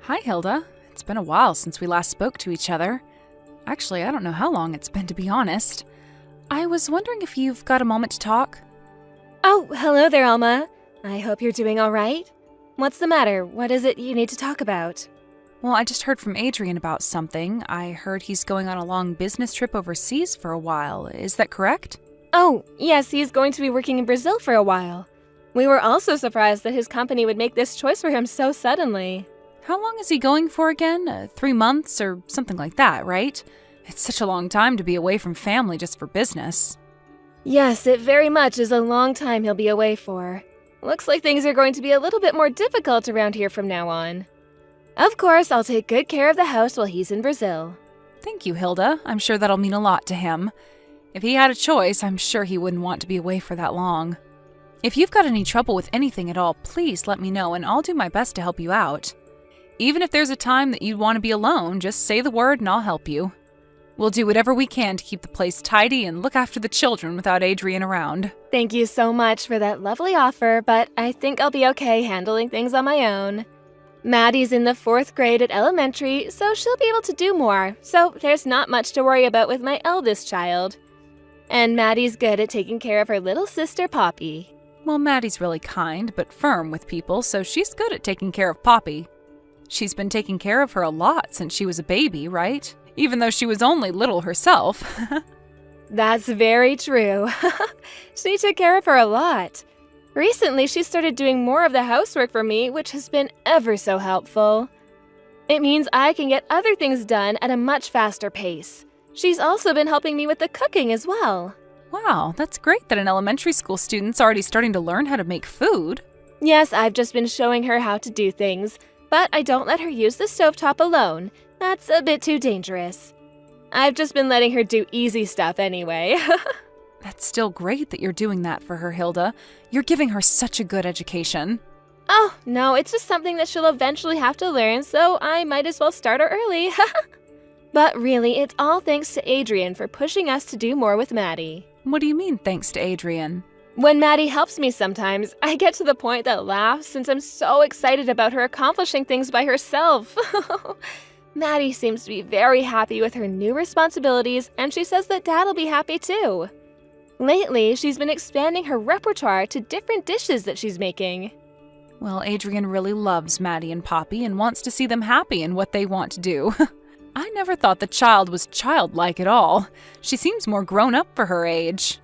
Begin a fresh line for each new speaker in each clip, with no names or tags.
Hi, Hilda. It's been a while since we last spoke to each other. Actually, I don't know how long it's been, to be honest. I was wondering if you've got a moment to talk?
Oh, hello there, Alma. I hope you're doing all right. What's the matter? What is it you need to talk about?
Well, I just heard from Adrian about something. I heard he's going on a long business trip overseas for a while. Is that correct?
Oh, yes, he's going to be working in Brazil for a while. We were also surprised that his company would make this choice for him so suddenly.
How long is he going for again? 3 months or something like that, right? It's such a long time to be away from family just for business.
Yes, it very much is a long time he'll be away for. Looks like things are going to be a little bit more difficult around here from now on. Of course, I'll take good care of the house while he's in Brazil.
Thank you, Hilda. I'm sure that'll mean a lot to him. If he had a choice, I'm sure he wouldn't want to be away for that long. If you've got any trouble with anything at all, please let me know and I'll do my best to help you out. Even if there's a time that you'd want to be alone, just say the word and I'll help you. We'll do whatever we can to keep the place tidy and look after the children without Adrian around.
Thank you so much for that lovely offer, but I think I'll be okay handling things on my own. Maddie's in the 4th grade at elementary, so she'll be able to do more, so there's not much to worry about with my eldest child. And Maddie's good at taking care of her little sister, Poppy.
Well, Maddie's really kind, but firm with people, so she's good at taking care of Poppy. She's been taking care of her a lot since she was a baby, right? Even though she was only little herself.
That's very true. She took care of her a lot. Recently, she started doing more of the housework for me, which has been ever so helpful. It means I can get other things done at a much faster pace. She's also been helping me with the cooking as well.
Wow, that's great that an elementary school student's already starting to learn how to make food.
Yes, I've just been showing her how to do things, but I don't let her use the stovetop alone. That's a bit too dangerous. I've just been letting her do easy stuff anyway.
That's still great that you're doing that for her, Hilda. You're giving her such a good education.
Oh, no, it's just something that she'll eventually have to learn, so I might as well start her early. But really, it's all thanks to Adrian for pushing us to do more with Maddie.
What do you mean, thanks to Adrian?
When Maddie helps me sometimes, I get to the point that laughs since I'm so excited about her accomplishing things by herself. Maddie seems to be very happy with her new responsibilities, and she says that Dad'll be happy too. Lately, she's been expanding her repertoire to different dishes that she's making.
Well, Adrian really loves Maddie and Poppy and wants to see them happy in what they want to do. I never thought the child was childlike at all. She seems more grown up for her age.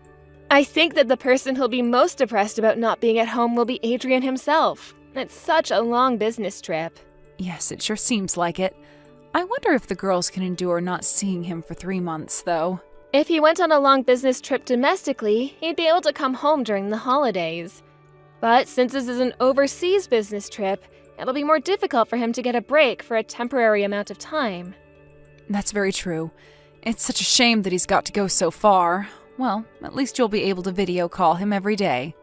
I think that the person who'll be most depressed about not being at home will be Adrian himself. It's such a long business trip.
Yes, it sure seems like it. I wonder if the girls can endure not seeing him for 3 months, though.
If he went on a long business trip domestically, he'd be able to come home during the holidays. But since this is an overseas business trip, it'll be more difficult for him to get a break for a temporary amount of time.
That's very true. It's such a shame that he's got to go so far. Well, at least you'll be able to video call him every day.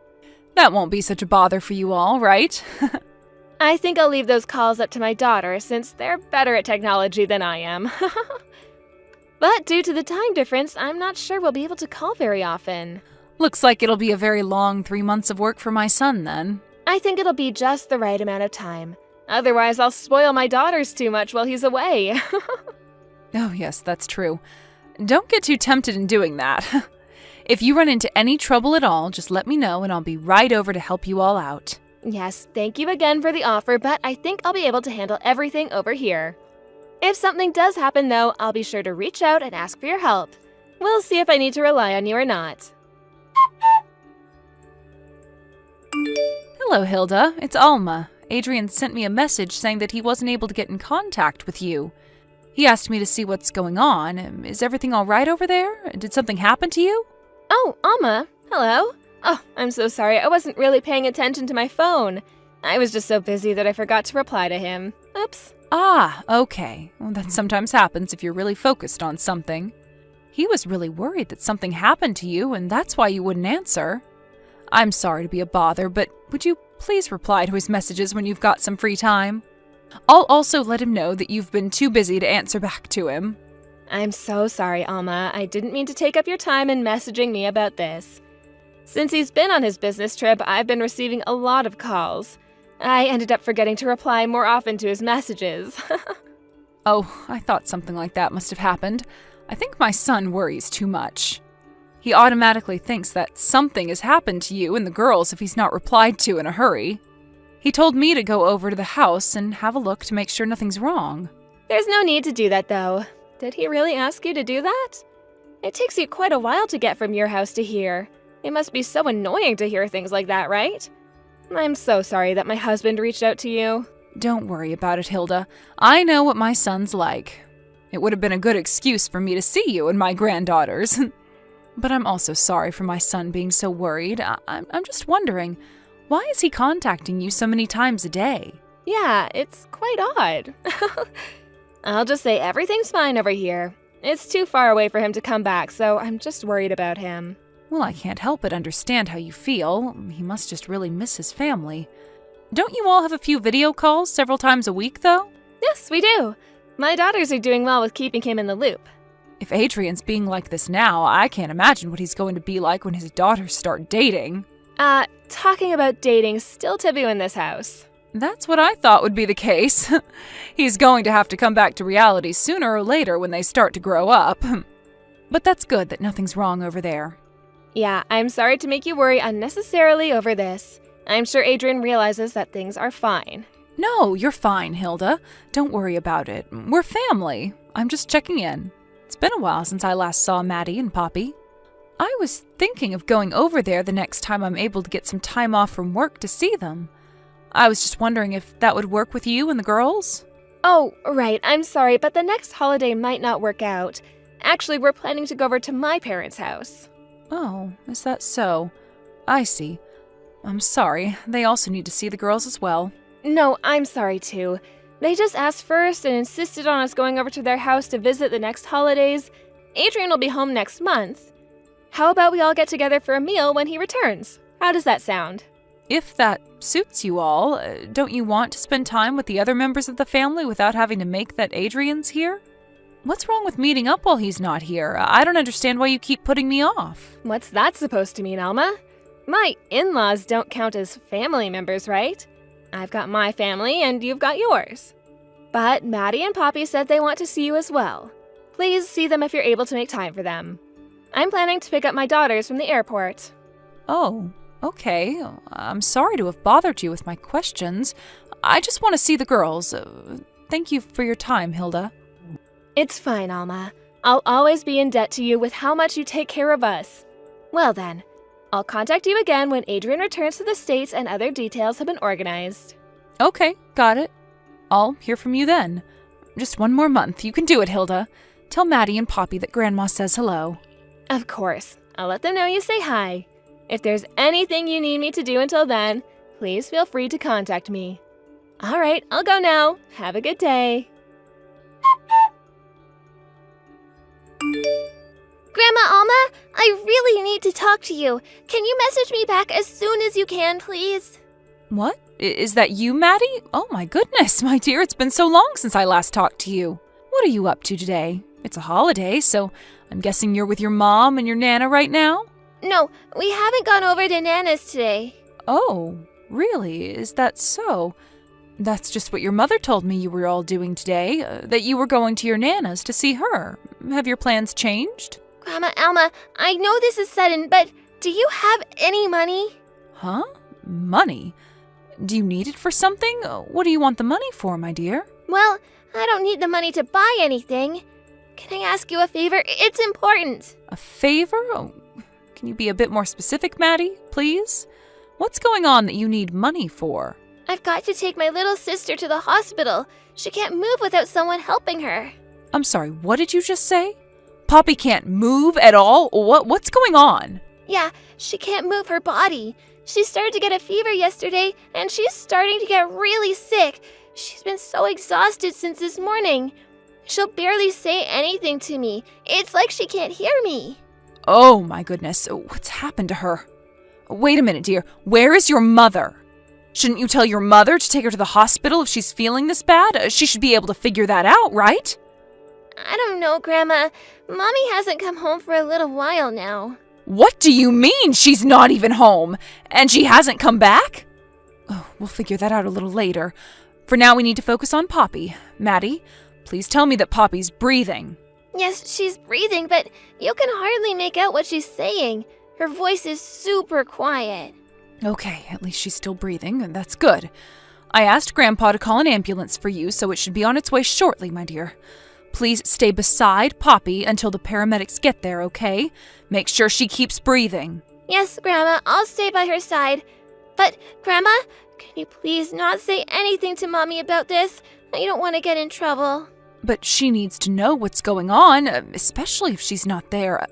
That won't be such a bother for you all, right?
I think I'll leave those calls up to my daughter since they're better at technology than I am. But due to the time difference, I'm not sure we'll be able to call very often.
Looks like it'll be a very long 3 months of work for my son then.
I think it'll be just the right amount of time. Otherwise, I'll spoil my daughters too much while he's away.
Oh yes, that's true. Don't get too tempted in doing that. If you run into any trouble at all, just let me know and I'll be right over to help you all out.
Yes, thank you again for the offer, but I think I'll be able to handle everything over here. If something does happen, though, I'll be sure to reach out and ask for your help. We'll see if I need to rely on you or not.
Hello, Hilda. It's Alma. Adrian sent me a message saying that he wasn't able to get in contact with you. He asked me to see what's going on. Is everything all right over there? Did something happen to you?
Oh, Alma. Hello. Oh, I'm so sorry. I wasn't really paying attention to my phone. I was just so busy that I forgot to reply to him. Oops.
Ah, okay. Well, that sometimes happens if you're really focused on something. He was really worried that something happened to you, and that's why you wouldn't answer. I'm sorry to be a bother, but would you please reply to his messages when you've got some free time? I'll also let him know that you've been too busy to answer back to him.
I'm so sorry, Alma. I didn't mean to take up your time in messaging me about this. Since he's been on his business trip, I've been receiving a lot of calls. I ended up forgetting to reply more often to his messages.
Oh, I thought something like that must have happened. I think my son worries too much. He automatically thinks that something has happened to you and the girls if he's not replied to in a hurry. He told me to go over to the house and have a look to make sure nothing's wrong.
There's no need to do that, though. Did he really ask you to do that? It takes you quite a while to get from your house to here. It must be so annoying to hear things like that, right? I'm so sorry that my husband reached out to you.
Don't worry about it, Hilda. I know what my son's like. It would have been a good excuse for me to see you and my granddaughters. But I'm also sorry for my son being so worried. I'm just wondering, why is he contacting you so many times a day?
Yeah, it's quite odd. I'll just say everything's fine over here. It's too far away for him to come back, so I'm just worried about him.
Well, I can't help but understand how you feel. He must just really miss his family. Don't you all have a few video calls several times a week, though?
Yes, we do. My daughters are doing well with keeping him in the loop.
If Adrian's being like this now, I can't imagine what he's going to be like when his daughters start dating.
Talking about dating still taboo in this house.
That's what I thought would be the case. He's going to have to come back to reality sooner or later when they start to grow up. But that's good that nothing's wrong over there.
Yeah, I'm sorry to make you worry unnecessarily over this. I'm sure Adrian realizes that things are fine.
No, you're fine, Hilda. Don't worry about it. We're family. I'm just checking in. It's been a while since I last saw Maddie and Poppy. I was thinking of going over there the next time I'm able to get some time off from work to see them. I was just wondering if that would work with you and the girls?
Oh, right. I'm sorry, but the next holiday might not work out. Actually, we're planning to go over to my parents' house.
Oh, is that so? I see. I'm sorry. They also need to see the girls as well.
No, I'm sorry too. They just asked first and insisted on us going over to their house to visit the next holidays. Adrian will be home next month. How about we all get together for a meal when he returns? How does that sound?
If that suits you all, don't you want to spend time with the other members of the family without having to make that Adrian's here? What's wrong with meeting up while he's not here? I don't understand why you keep putting me off.
What's that supposed to mean, Alma? My in-laws don't count as family members, right? I've got my family and you've got yours. But Maddie and Poppy said they want to see you as well. Please see them if you're able to make time for them. I'm planning to pick up my daughters from the airport.
Oh, okay. I'm sorry to have bothered you with my questions. I just want to see the girls. Thank you for your time, Hilda.
It's fine, Alma. I'll always be in debt to you with how much you take care of us. Well then, I'll contact you again when Adrian returns to the States and other details have been organized.
Okay, got it. I'll hear from you then. Just one more month. You can do it, Hilda. Tell Maddie and Poppy that Grandma says hello.
Of course. I'll let them know you say hi. If there's anything you need me to do until then, please feel free to contact me. All right, I'll go now. Have a good day.
Grandma Alma, I really need to talk to you. Can you message me back as soon as you can, please?
What? Is that you, Maddie? Oh my goodness, my dear, it's been so long since I last talked to you. What are you up to today? It's a holiday, so I'm guessing you're with your mom and your Nana right now?
No, we haven't gone over to Nana's today.
Oh, really? Is that so? That's just what your mother told me you were all doing today, that you were going to your Nana's to see her. Have your plans changed?
Grandma Alma, I know this is sudden, but do you have any money?
Huh? Money? Do you need it for something? What do you want the money for, my dear?
Well, I don't need the money to buy anything. Can I ask you a favor? It's important.
A favor? Oh, can you be a bit more specific, Maddie, please? What's going on that you need money for?
I've got to take my little sister to the hospital. She can't move without someone helping her.
I'm sorry, what did you just say? Poppy can't move at all? What's going on?
Yeah, she can't move her body. She started to get a fever yesterday, and she's starting to get really sick. She's been so exhausted since this morning. She'll barely say anything to me. It's like she can't hear me.
Oh my goodness, what's happened to her? Wait a minute, dear. Where is your mother? Shouldn't you tell your mother to take her to the hospital if she's feeling this bad? She should be able to figure that out, right?
I don't know, Grandma. Mommy hasn't come home for a little while now.
What do you mean she's not even home? And she hasn't come back? Oh, we'll figure that out a little later. For now, we need to focus on Poppy. Maddie, please tell me that Poppy's breathing.
Yes, she's breathing, but you can hardly make out what she's saying. Her voice is super quiet.
Okay, at least she's still breathing, and that's good. I asked Grandpa to call an ambulance for you, so it should be on its way shortly, my dear. Please stay beside Poppy until the paramedics get there, okay? Make sure she keeps breathing.
Yes, Grandma, I'll stay by her side. But, Grandma, can you please not say anything to Mommy about this? I don't want to get in trouble.
But she needs to know what's going on, especially if she's not there.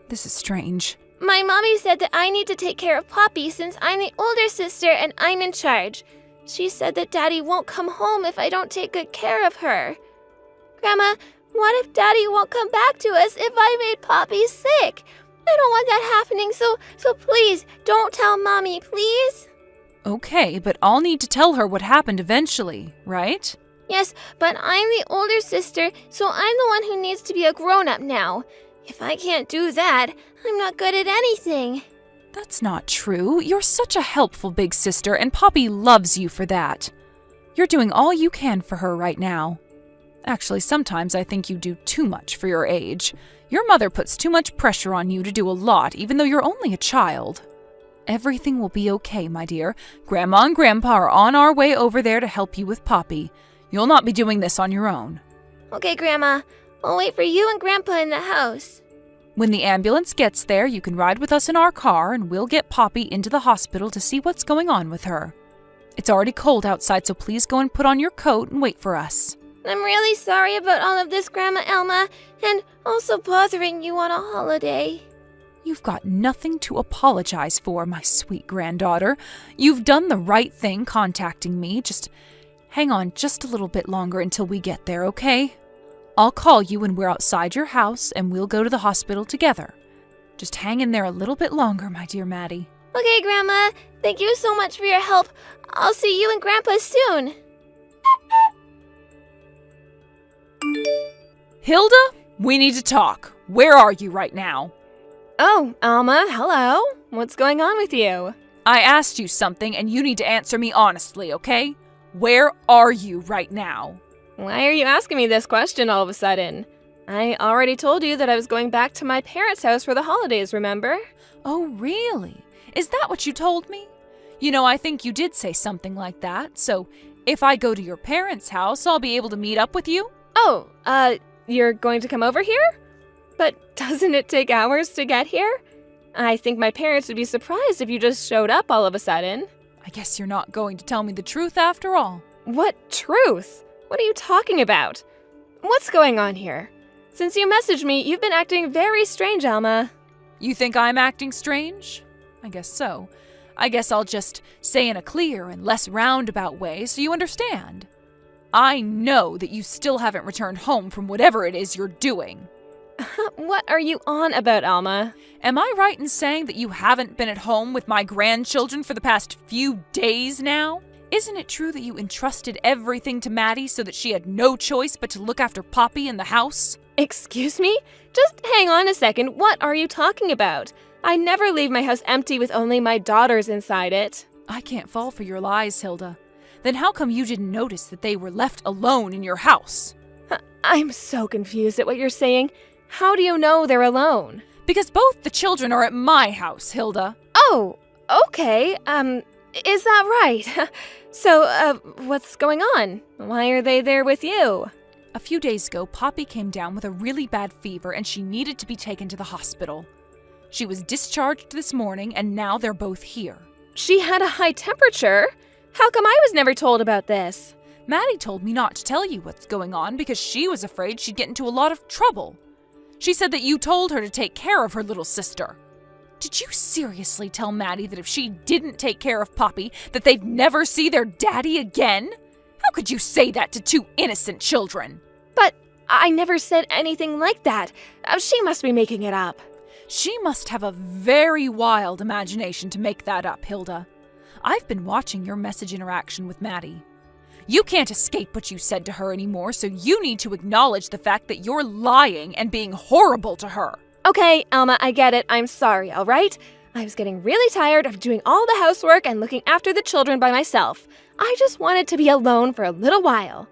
This is strange.
My mommy said that I need to take care of Poppy since I'm the older sister and I'm in charge. She said that Daddy won't come home if I don't take good care of her. Grandma, what if Daddy won't come back to us if I made Poppy sick? I don't want that happening, so please, don't tell Mommy, please?
Okay, but I'll need to tell her what happened eventually, right?
Yes, but I'm the older sister, so I'm the one who needs to be a grown-up now. If I can't do that, I'm not good at anything.
That's not true. You're such a helpful big sister, and Poppy loves you for that. You're doing all you can for her right now. Actually, sometimes I think you do too much for your age. Your mother puts too much pressure on you to do a lot, even though you're only a child. Everything will be okay, my dear. Grandma and Grandpa are on our way over there to help you with Poppy. You'll not be doing this on your own.
Okay, Grandma. I'll wait for you and Grandpa in the house.
When the ambulance gets there, you can ride with us in our car, and we'll get Poppy into the hospital to see what's going on with her. It's already cold outside, so please go and put on your coat and wait for us.
I'm really sorry about all of this, Grandma Elma, and also bothering you on a holiday.
You've got nothing to apologize for, my sweet granddaughter. You've done the right thing contacting me. Just hang on just a little bit longer until we get there, okay? I'll call you when we're outside your house, and we'll go to the hospital together. Just hang in there a little bit longer, my dear Maddie.
Okay, Grandma. Thank you so much for your help. I'll see you and Grandpa soon.
Hilda, we need to talk. Where are you right now?
Oh, Alma, hello. What's going on with you?
I asked you something, and you need to answer me honestly, okay? Where are you right now?
Why are you asking me this question all of a sudden? I already told you that I was going back to my parents' house for the holidays, remember?
Oh, really? Is that what you told me? You know, I think you did say something like that, so if I go to your parents' house, I'll be able to meet up with you?
Oh, you're going to come over here? But doesn't it take hours to get here? I think my parents would be surprised if you just showed up all of a sudden.
I guess you're not going to tell me the truth after all.
What truth? What are you talking about? What's going on here? Since you messaged me, you've been acting very strange, Alma.
You think I'm acting strange? I guess so. I guess I'll just say in a clear and less roundabout way so you understand. I know that you still haven't returned home from whatever it is you're doing.
What are you on about, Alma?
Am I right in saying that you haven't been at home with my grandchildren for the past few days now? Isn't it true that you entrusted everything to Maddie so that she had no choice but to look after Poppy in the house?
Excuse me? Just hang on a second. What are you talking about? I never leave my house empty with only my daughters inside it.
I can't fall for your lies, Hilda. Then how come you didn't notice that they were left alone in your house?
I'm so confused at what you're saying. How do you know they're alone?
Because both the children are at my house, Hilda.
Oh, okay. Is that right? So, what's going on? Why are they there with you?
A few days ago, Poppy came down with a really bad fever and she needed to be taken to the hospital. She was discharged this morning and now they're both here.
She had a high temperature? How come I was never told about this?
Maddie told me not to tell you what's going on because she was afraid she'd get into a lot of trouble. She said that you told her to take care of her little sister. Did you seriously tell Maddie that if she didn't take care of Poppy, that they'd never see their daddy again? How could you say that to two innocent children?
But I never said anything like that. She must be making it up.
She must have a very wild imagination to make that up, Hilda. I've been watching your message interaction with Maddie. You can't escape what you said to her anymore, so you need to acknowledge the fact that you're lying and being horrible to her.
Okay, Alma, I get it. I'm sorry, all right? I was getting really tired of doing all the housework and looking after the children by myself. I just wanted to be alone for a little while.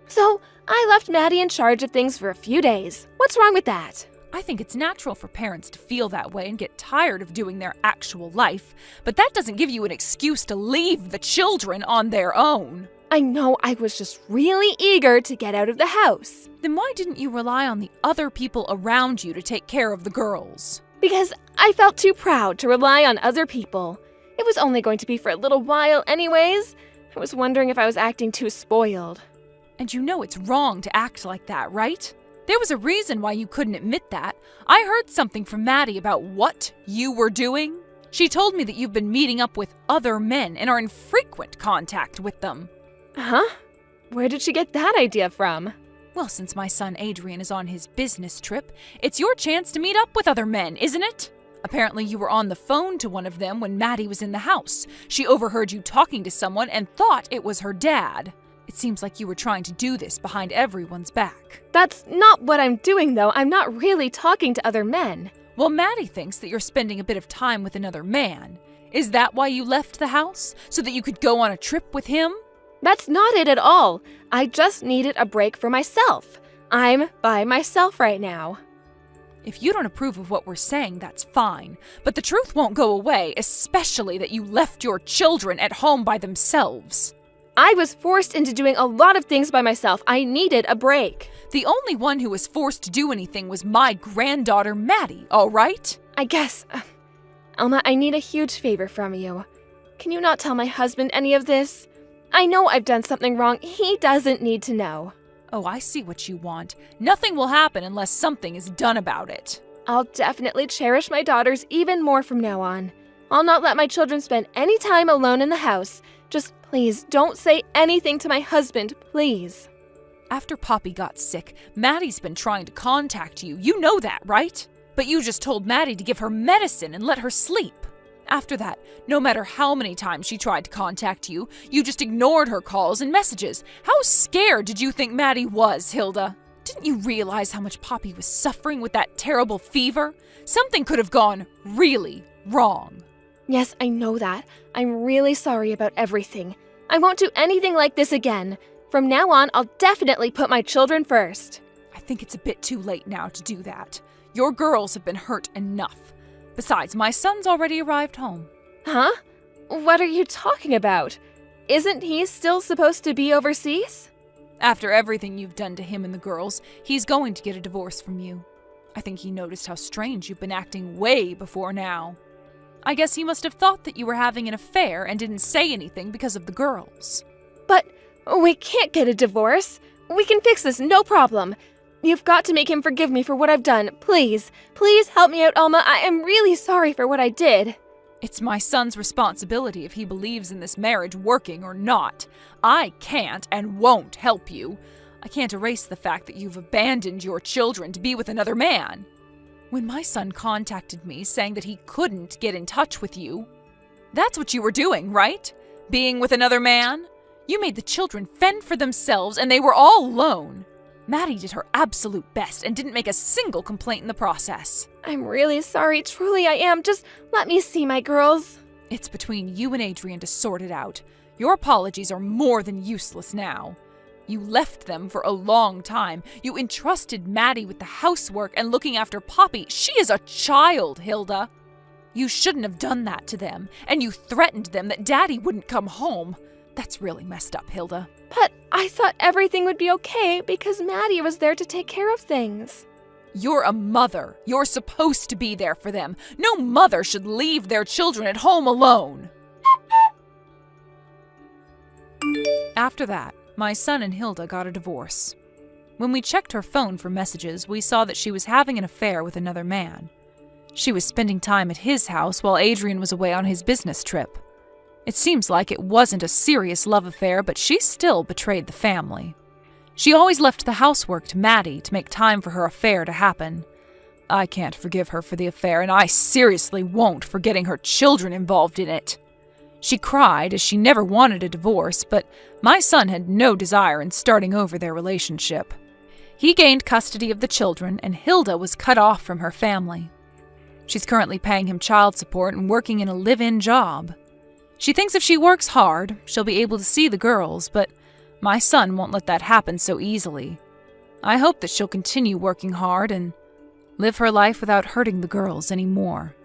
So I left Maddie in charge of things for a few days. What's wrong with that?
I think it's natural for parents to feel that way and get tired of doing their actual life, but that doesn't give you an excuse to leave the children on their own.
I know I was just really eager to get out of the house.
Then why didn't you rely on the other people around you to take care of the girls?
Because I felt too proud to rely on other people. It was only going to be for a little while anyways. I was wondering if I was acting too spoiled.
And you know it's wrong to act like that, right? There was a reason why you couldn't admit that. I heard something from Maddie about what you were doing. She told me that you've been meeting up with other men and are in frequent contact with them.
Huh? Where did she get that idea from?
Well, since my son Adrian is on his business trip, it's your chance to meet up with other men, isn't it? Apparently you were on the phone to one of them when Maddie was in the house. She overheard you talking to someone and thought it was her dad. It seems like you were trying to do this behind everyone's back.
That's not what I'm doing, though. I'm not really talking to other men.
Well, Maddie thinks that you're spending a bit of time with another man. Is that why you left the house? So that you could go on a trip with him?
That's not it at all. I just needed a break for myself. I'm by myself right now.
If you don't approve of what we're saying, that's fine. But the truth won't go away, especially that you left your children at home by themselves.
I was forced into doing a lot of things by myself. I needed a break.
The only one who was forced to do anything was my granddaughter, Maddie, all right?
I guess. Alma, I need a huge favor from you. Can you not tell my husband any of this? I know I've done something wrong. He doesn't need to know.
Oh, I see what you want. Nothing will happen unless something is done about it.
I'll definitely cherish my daughters even more from now on. I'll not let my children spend any time alone in the house. Just please don't say anything to my husband, please.
After Poppy got sick, Maddie's been trying to contact you. You know that, right? But you just told Maddie to give her medicine and let her sleep. After that, no matter how many times she tried to contact you, you just ignored her calls and messages. How scared did you think Maddie was, Hilda? Didn't you realize how much Poppy was suffering with that terrible fever? Something could have gone really wrong.
Yes, I know that. I'm really sorry about everything. I won't do anything like this again. From now on, I'll definitely put my children first.
I think it's a bit too late now to do that. Your girls have been hurt enough. Besides, my son's already arrived home.
Huh? What are you talking about? Isn't he still supposed to be overseas?
After everything you've done to him and the girls, he's going to get a divorce from you. I think he noticed how strange you've been acting way before now. I guess he must have thought that you were having an affair and didn't say anything because of the girls.
But we can't get a divorce. We can fix this, no problem. You've got to make him forgive me for what I've done. Please, please help me out, Alma. I am really sorry for what I did.
It's my son's responsibility if he believes in this marriage working or not. I can't and won't help you. I can't erase the fact that you've abandoned your children to be with another man. When my son contacted me saying that he couldn't get in touch with you, that's what you were doing, right? Being with another man? You made the children fend for themselves and they were all alone. Maddie did her absolute best and didn't make a single complaint in the process.
I'm really sorry, truly I am. Just let me see my girls.
It's between you and Adrian to sort it out. Your apologies are more than useless now. You left them for a long time. You entrusted Maddie with the housework and looking after Poppy. She is a child, Hilda. You shouldn't have done that to them, and you threatened them that Daddy wouldn't come home. That's really messed up, Hilda.
But I thought everything would be okay because Maddie was there to take care of things.
You're a mother. You're supposed to be there for them. No mother should leave their children at home alone. After that, my son and Hilda got a divorce. When we checked her phone for messages, we saw that she was having an affair with another man. She was spending time at his house while Adrian was away on his business trip. It seems like it wasn't a serious love affair, but she still betrayed the family. She always left the housework to Maddie to make time for her affair to happen. I can't forgive her for the affair, and I seriously won't for getting her children involved in it. She cried as she never wanted a divorce, but my son had no desire in starting over their relationship. He gained custody of the children, and Hilda was cut off from her family. She's currently paying him child support and working in a live-in job. She thinks if she works hard, she'll be able to see the girls, but my son won't let that happen so easily. I hope that she'll continue working hard and live her life without hurting the girls anymore.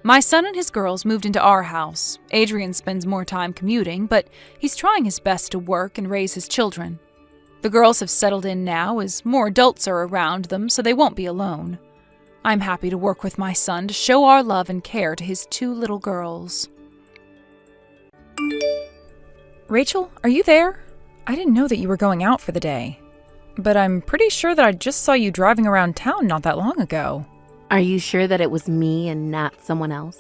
My son and his girls moved into our house. Adrian spends more time commuting, but he's trying his best to work and raise his children. The girls have settled in now as more adults are around them, so they won't be alone. I'm happy to work with my son to show our love and care to his 2 little girls. Rachel, are you there? I didn't know that you were going out for the day. But I'm pretty sure that I just saw you driving around town not that long ago.
Are you sure that it was me and not someone else?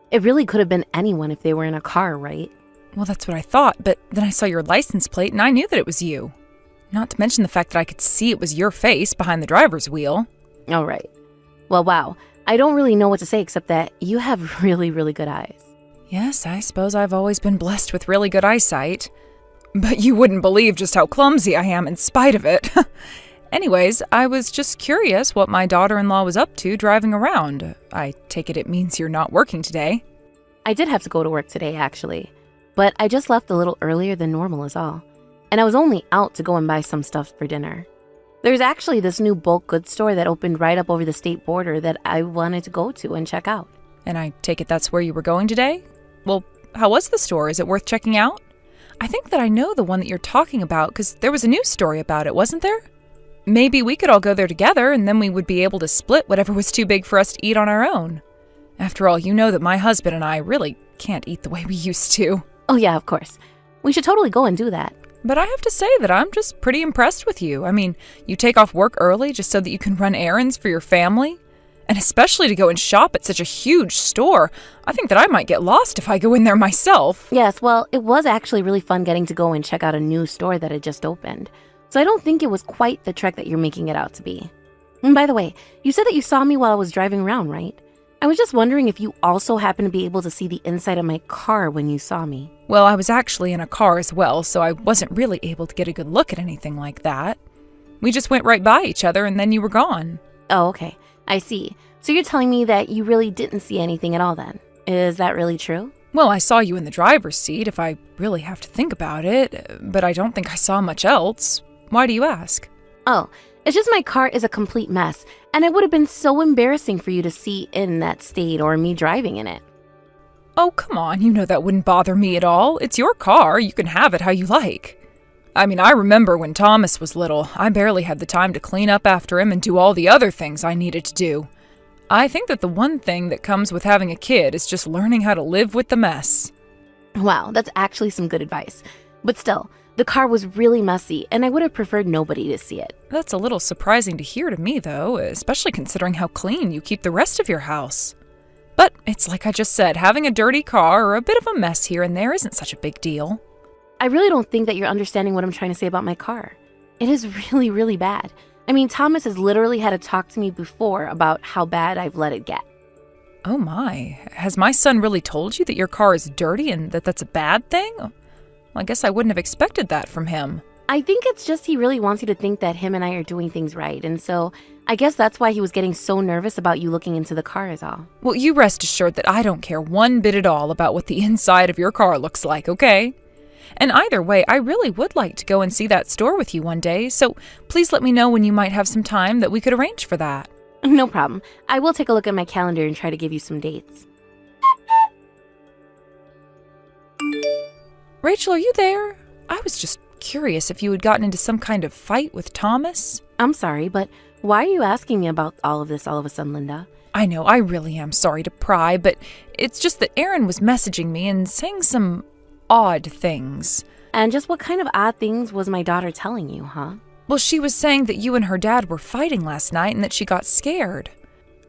It really could have been anyone if they were in a car, right?
Well, that's what I thought, but then I saw your license plate and I knew that it was you. Not to mention the fact that I could see it was your face behind the driver's wheel.
All right. Well, wow. I don't really know what to say except that you have really, really good eyes.
Yes, I suppose I've always been blessed with really good eyesight. But you wouldn't believe just how clumsy I am in spite of it. Anyways, I was just curious what my daughter-in-law was up to driving around. I take it means you're not working today.
I did have to go to work today, actually. But I just left a little earlier than normal is all. And I was only out to go and buy some stuff for dinner. There's actually this new bulk goods store that opened right up over the state border that I wanted to go to and check out.
And I take it that's where you were going today? Well, how was the store? Is it worth checking out? I think that I know the one that you're talking about because there was a news story about it, wasn't there? Maybe we could all go there together and then we would be able to split whatever was too big for us to eat on our own. After all, you know that my husband and I really can't eat the way we used to.
Oh yeah, of course. We should totally go and do that.
But I have to say that I'm just pretty impressed with you. I mean, you take off work early just so that you can run errands for your family. And especially to go and shop at such a huge store. I think that I might get lost if I go in there myself.
Yes, well, it was actually really fun getting to go and check out a new store that had just opened. So I don't think it was quite the trek that you're making it out to be. And by the way, you said that you saw me while I was driving around, right? I was just wondering if you also happened to be able to see the inside of my car when you saw me.
Well, I was actually in a car as well, so I wasn't really able to get a good look at anything like that. We just went right by each other and then you were gone.
Oh, okay. I see. So you're telling me that you really didn't see anything at all then? Is that really true?
Well, I saw you in the driver's seat if I really have to think about it, but I don't think I saw much else. Why do you ask?
Oh, it's just my car is a complete mess, and it would have been so embarrassing for you to see in that state or me driving in it.
Oh, come on, you know that wouldn't bother me at all. It's your car, you can have it how you like. I mean, I remember when Thomas was little, I barely had the time to clean up after him and do all the other things I needed to do. I think that the one thing that comes with having a kid is just learning how to live with the mess.
Wow, that's actually some good advice. But still, the car was really messy, and I would have preferred nobody to see it.
That's a little surprising to hear to me, though, especially considering how clean you keep the rest of your house. But it's like I just said, having a dirty car or a bit of a mess here and there isn't such a big deal.
I really don't think that you're understanding what I'm trying to say about my car. It is really, really bad. I mean, Thomas has literally had to talk to me before about how bad I've let it get.
Oh my, has my son really told you that your car is dirty and that that's a bad thing? Well, I guess I wouldn't have expected that from him.
I think it's just he really wants you to think that him and I are doing things right, and so I guess that's why he was getting so nervous about you looking into the car is all.
Well, you rest assured that I don't care one bit at all about what the inside of your car looks like, okay? And either way, I really would like to go and see that store with you one day, so please let me know when you might have some time that we could arrange for that.
No problem. I will take a look at my calendar and try to give you some dates.
Rachel, are you there? I was just curious if you had gotten into some kind of fight with Thomas.
I'm sorry, but why are you asking me about all of this all of a sudden, Linda?
I know, I really am sorry to pry, but it's just that Aaron was messaging me and saying some odd things.
And just what kind of odd things was my daughter telling you, huh?
Well, she was saying that you and her dad were fighting last night and that she got scared.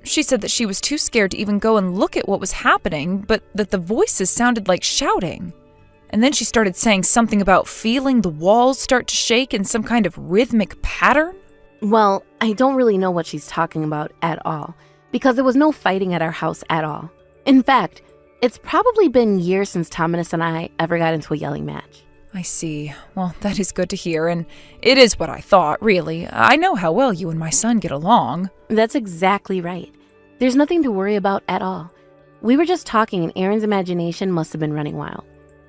She said that she was too scared to even go and look at what was happening, but that the voices sounded like shouting. And then she started saying something about feeling the walls start to shake in some kind of rhythmic pattern.
Well, I don't really know what she's talking about at all, because there was no fighting at our house at all. In fact, it's probably been years since Thomas and I ever got into a yelling match.
I see. Well, that is good to hear, and it is what I thought, really. I know how well you and my son get along.
That's exactly right. There's nothing to worry about at all. We were just talking and Erin's imagination must have been running wild.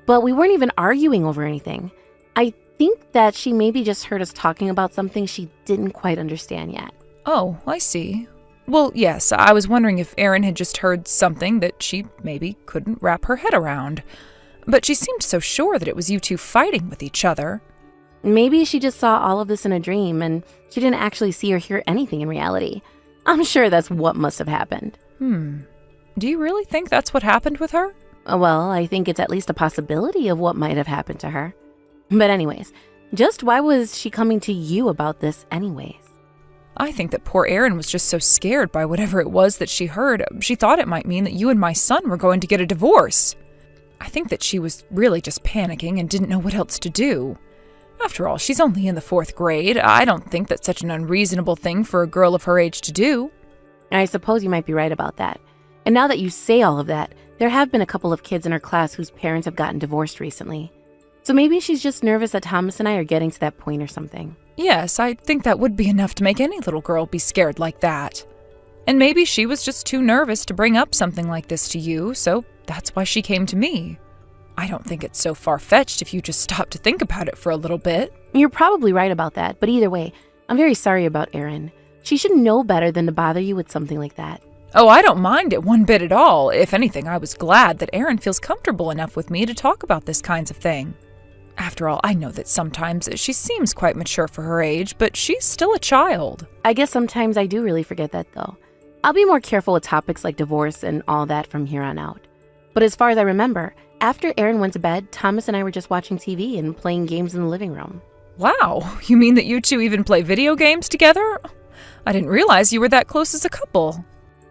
But we weren't even arguing over anything. I think that she maybe just heard us talking about something she didn't quite understand yet.
Oh, I see. Well, yes, I was wondering if Erin had just heard something that she maybe couldn't wrap her head around. But she seemed so sure that it was you two fighting with each other.
Maybe she just saw all of this in a dream and she didn't actually see or hear anything in reality. I'm sure that's what must have happened.
Do you really think that's what happened with her?
Well, I think it's at least a possibility of what might have happened to her. But anyways, just why was she coming to you about this anyways?
I think that poor Erin was just so scared by whatever it was that she heard. She thought it might mean that you and my son were going to get a divorce. I think that she was really just panicking and didn't know what else to do. After all, she's only in the 4th grade. I don't think that's such an unreasonable thing for a girl of her age to do.
I suppose you might be right about that. And now that you say all of that, there have been a couple of kids in her class whose parents have gotten divorced recently. So maybe she's just nervous that Thomas and I are getting to that point or something.
Yes, I think that would be enough to make any little girl be scared like that. And maybe she was just too nervous to bring up something like this to you, so that's why she came to me. I don't think it's so far-fetched if you just stop to think about it for a little bit.
You're probably right about that, but either way, I'm very sorry about Erin. She should know better than to bother you with something like that.
Oh, I don't mind it one bit at all. If anything, I was glad that Erin feels comfortable enough with me to talk about this kinds of thing. After all, I know that sometimes she seems quite mature for her age, but she's still a child.
I guess sometimes I do really forget that, though. I'll be more careful with topics like divorce and all that from here on out. But as far as I remember, after Erin went to bed, Thomas and I were just watching TV and playing games in the living room.
Wow, you mean that you two even play video games together? I didn't realize you were that close as a couple.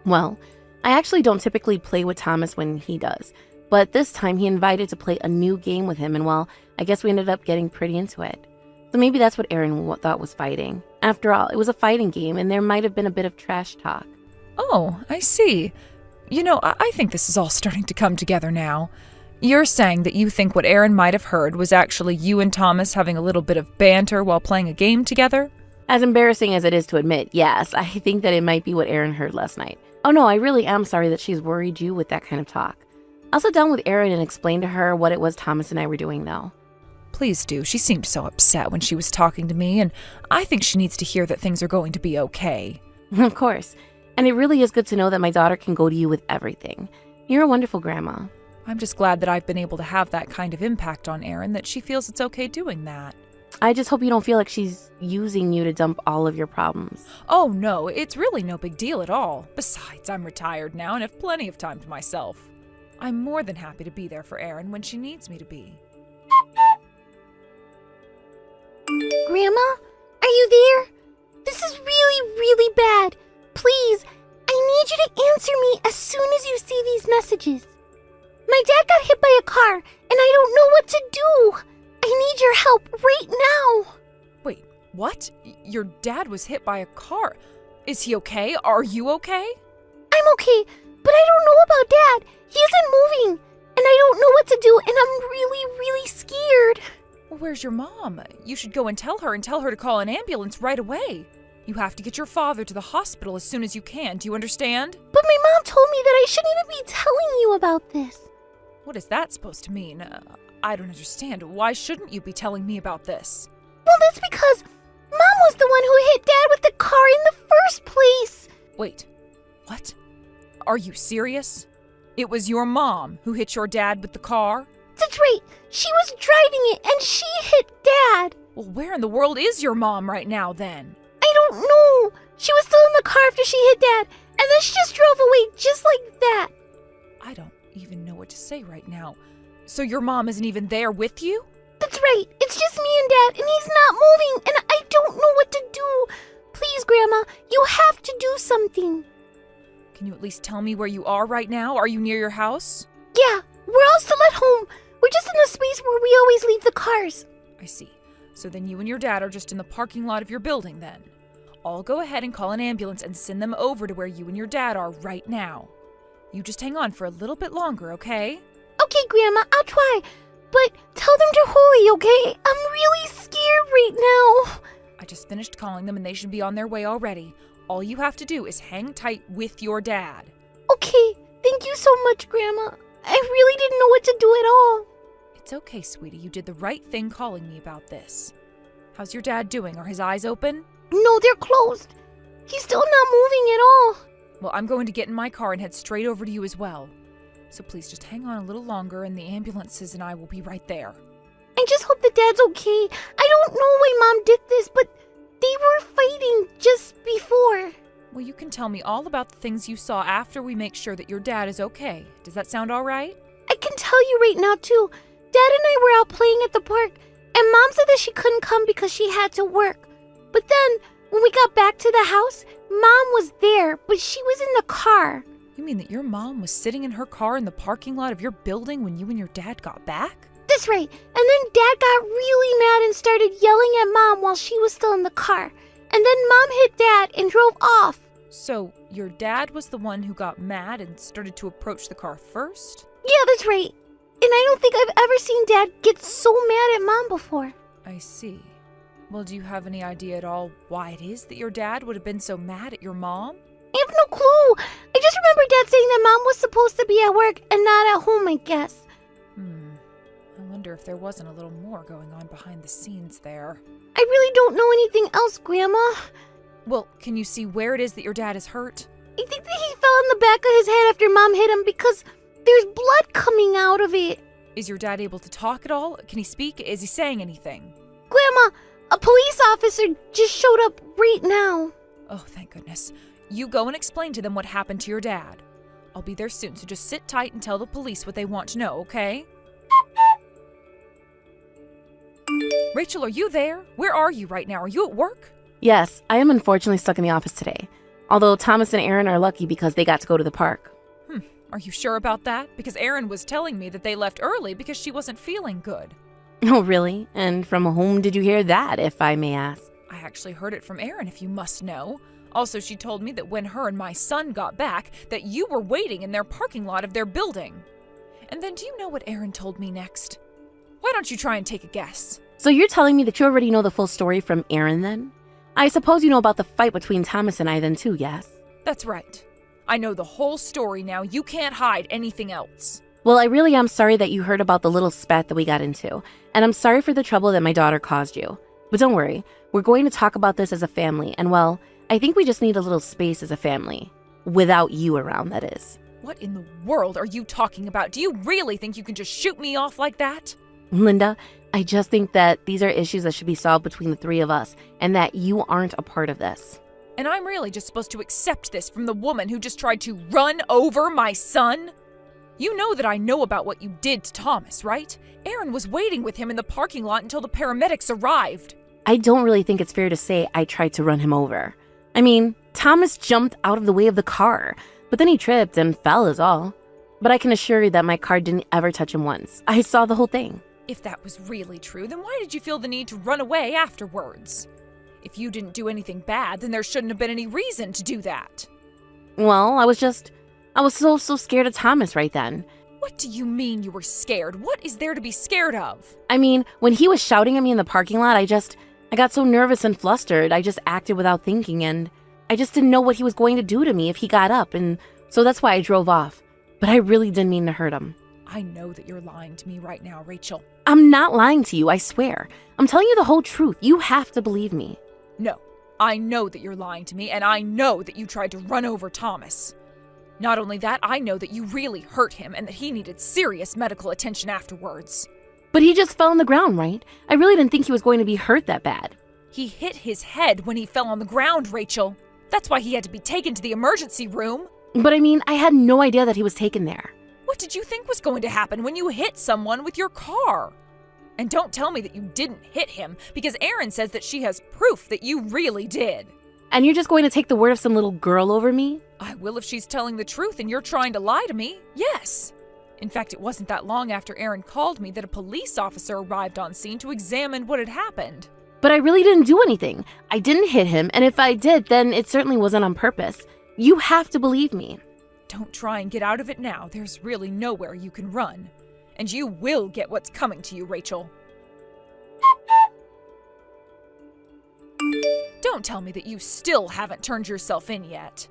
Well, I actually don't typically play with Thomas when he does, but this time he invited to play a new game with him, and well, I guess we ended up getting pretty into it. So maybe that's what Erin thought was fighting. After all, it was a fighting game, and there might have been a bit of trash talk.
Oh, I see. You know, I think this is all starting to come together now. You're saying that you think what Erin might have heard was actually you and Thomas having a little bit of banter while playing a game together?
As embarrassing as it is to admit, yes, I think that it might be what Erin heard last night. Oh no, I really am sorry that she's worried you with that kind of talk. I'll sit down with Erin and explain to her what it was Thomas and I were doing, though.
Please do. She seemed so upset when she was talking to me, and I think she needs to hear that things are going to be okay.
Of course. And it really is good to know that my daughter can go to you with everything. You're a wonderful grandma.
I'm just glad that I've been able to have that kind of impact on Erin, that she feels it's okay doing that.
I just hope you don't feel like she's using you to dump all of your problems.
Oh no, it's really no big deal at all. Besides, I'm retired now and have plenty of time to myself. I'm more than happy to be there for Erin when she needs me to be.
Grandma, are you there? This is really, really bad. Please, I need you to answer me as soon as you see these messages. My dad got hit by a car, and I don't know what to do. I need your help right now.
Wait, what? Your dad was hit by a car. Is he okay? Are you okay?
I'm okay, but I don't know about Dad. He isn't moving, and I don't know what to do, and I'm really, really scared.
Well, where's your mom? You should go and tell her to call an ambulance right away. You have to get your father to the hospital as soon as you can. Do you understand?
But my mom told me that I shouldn't even be telling you about this.
What is that supposed to mean? I don't understand. Why shouldn't you be telling me about this?
Well, that's because Mom was the one who hit Dad with the car in the first place.
Wait, what? Are you serious? It was your mom who hit your dad with the car?
That's right. She was driving it and she hit Dad.
Well, where in the world is your mom right now then?
I don't know. She was still in the car after she hit Dad, and then she just drove away just like that.
I don't even know what to say right now. So your mom isn't even there with you?
That's right. It's just me and Dad, and he's not moving, and I don't know what to do. Please, Grandma, you have to do something.
Can you at least tell me where you are right now? Are you near your house?
Yeah, we're all still at home. We're just in the space where we always leave the cars.
I see. So then you and your dad are just in the parking lot of your building then. I'll go ahead and call an ambulance and send them over to where you and your dad are right now. You just hang on for a little bit longer, okay?
Okay, Grandma, I'll try. But tell them to hurry, okay? I'm really scared right now.
I just finished calling them and they should be on their way already. All you have to do is hang tight with your dad.
Okay, thank you so much, Grandma. I really didn't know what to do at all.
It's okay, sweetie. You did the right thing calling me about this. How's your dad doing? Are his eyes open?
No, they're closed. He's still not moving at all.
Well, I'm going to get in my car and head straight over to you as well. So please just hang on a little longer and the ambulances and I will be right there.
I just hope that Dad's okay. I don't know why Mom did this, but they were fighting just before.
Well, you can tell me all about the things you saw after we make sure that your dad is okay. Does that sound all right?
I can tell you right now, too. Dad and I were out playing at the park, and Mom said that she couldn't come because she had to work. But then, when we got back to the house, Mom was there, but she was in the car.
You mean that your mom was sitting in her car in the parking lot of your building when you and your dad got back?
That's right. And then Dad got really mad and started yelling at Mom while she was still in the car. And then Mom hit Dad and drove off.
So, your dad was the one who got mad and started to approach the car first?
Yeah, that's right. And I don't think I've ever seen Dad get so mad at Mom before.
I see. Well, do you have any idea at all why it is that your dad would have been so mad at your mom?
I have no clue. I just remember Dad saying that Mom was supposed to be at work and not at home, I guess.
I wonder if there wasn't a little more going on behind the scenes there.
I really don't know anything else, Grandma.
Well, can you see where it is that your dad is hurt?
I think that he fell on the back of his head after Mom hit him because there's blood coming out of it.
Is your dad able to talk at all? Can he speak? Is he saying anything?
Grandma, a police officer just showed up right now.
Oh, thank goodness. You go and explain to them what happened to your dad. I'll be there soon, so just sit tight and tell the police what they want to know, okay? Rachel, are you there? Where are you right now? Are you at work?
Yes, I am unfortunately stuck in the office today. Although Thomas and Aaron are lucky because they got to go to the park.
Are you sure about that? Because Erin was telling me that they left early because she wasn't feeling good.
Oh, really? And from whom did you hear that, if I may ask?
I actually heard it from Erin, if you must know. Also, she told me that when her and my son got back, that you were waiting in their parking lot of their building. And then do you know what Erin told me next? Why don't you try and take a guess?
So you're telling me that you already know the full story from Aaron then? I suppose you know about the fight between Thomas and I then too, yes?
That's right. I know the whole story now. You can't hide anything else.
Well, I really am sorry that you heard about the little spat that we got into, and I'm sorry for the trouble that my daughter caused you. But don't worry, we're going to talk about this as a family, and well, I think we just need a little space as a family. Without you around, that is.
What in the world are you talking about? Do you really think you can just shoot me off like that?
Linda, I just think that these are issues that should be solved between the three of us, and that you aren't a part of this.
And I'm really just supposed to accept this from the woman who just tried to run over my son? You know that I know about what you did to Thomas, right? Aaron was waiting with him in the parking lot until the paramedics arrived.
I don't really think it's fair to say I tried to run him over. I mean, Thomas jumped out of the way of the car, but then he tripped and fell is all. But I can assure you that my car didn't ever touch him once. I saw the whole thing.
If that was really true, then why did you feel the need to run away afterwards? If you didn't do anything bad, then there shouldn't have been any reason to do that.
Well, I was so scared of Thomas right then.
What do you mean you were scared? What is there to be scared of?
I mean, when he was shouting at me in the parking lot, I got so nervous and flustered. I just acted without thinking, and I just didn't know what he was going to do to me if he got up, and so that's why I drove off. But I really didn't mean to hurt him.
I know that you're lying to me right now, Rachel.
I'm not lying to you, I swear. I'm telling you the whole truth. You have to believe me.
No, I know that you're lying to me, and I know that you tried to run over Thomas. Not only that, I know that you really hurt him and that he needed serious medical attention afterwards.
But he just fell on the ground, right? I really didn't think he was going to be hurt that bad.
He hit his head when he fell on the ground, Rachel. That's why he had to be taken to the emergency room.
But I mean, I had no idea that he was taken there.
What did you think was going to happen when you hit someone with your car? And don't tell me that you didn't hit him, because Erin says that she has proof that you really did.
And you're just going to take the word of some little girl over me?
I will if she's telling the truth and you're trying to lie to me. Yes. In fact, it wasn't that long after Erin called me that a police officer arrived on scene to examine what had happened.
But I really didn't do anything. I didn't hit him, and if I did, then it certainly wasn't on purpose. You have to believe me.
Don't try and get out of it now. There's really nowhere you can run. And you will get what's coming to you, Rachel. don't tell me that you still haven't turned yourself in yet.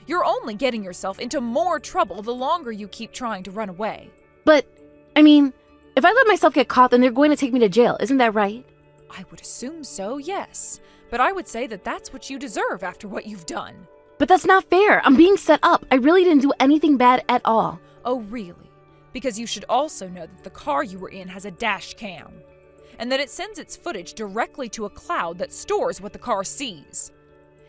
You're only getting yourself into more trouble the longer you keep trying to run away.
But, I mean, if I let myself get caught, then they're going to take me to jail. Isn't that right?
I would assume so, yes. But I would say that that's what you deserve after what you've done.
But that's not fair. I'm being set up. I really didn't do anything bad at all.
Oh, really? Because you should also know that the car you were in has a dash cam, and that it sends its footage directly to a cloud that stores what the car sees.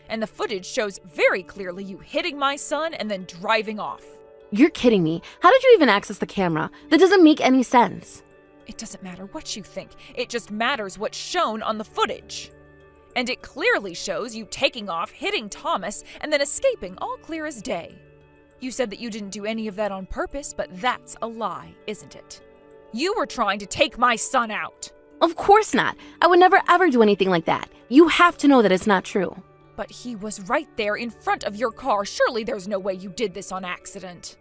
And the footage shows very clearly you hitting my son and then driving off.
You're kidding me. How did you even access the camera? That doesn't make any sense.
It doesn't matter what you think. It just matters what's shown on the footage. And it clearly shows you taking off, hitting Thomas, and then escaping all clear as day. You said that you didn't do any of that on purpose, but that's a lie, isn't it? You were trying to take my son out.
Of course not. I would never ever do anything like that. You have to know that it's not true.
But he was right there in front of your car. Surely there's no way you did this on accident.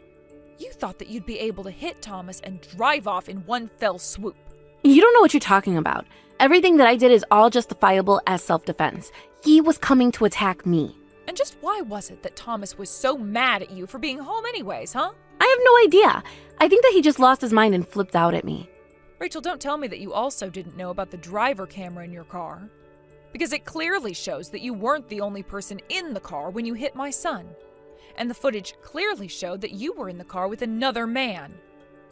You thought that you'd be able to hit Thomas and drive off in one fell swoop.
You don't know what you're talking about. Everything that I did is all justifiable as self-defense. He was coming to attack me.
And just why was it that Thomas was so mad at you for being home anyways, huh?
I have no idea. I think that he just lost his mind and flipped out at me.
Rachel, don't tell me that you also didn't know about the driver camera in your car. Because it clearly shows that you weren't the only person in the car when you hit my son. And the footage clearly showed that you were in the car with another man.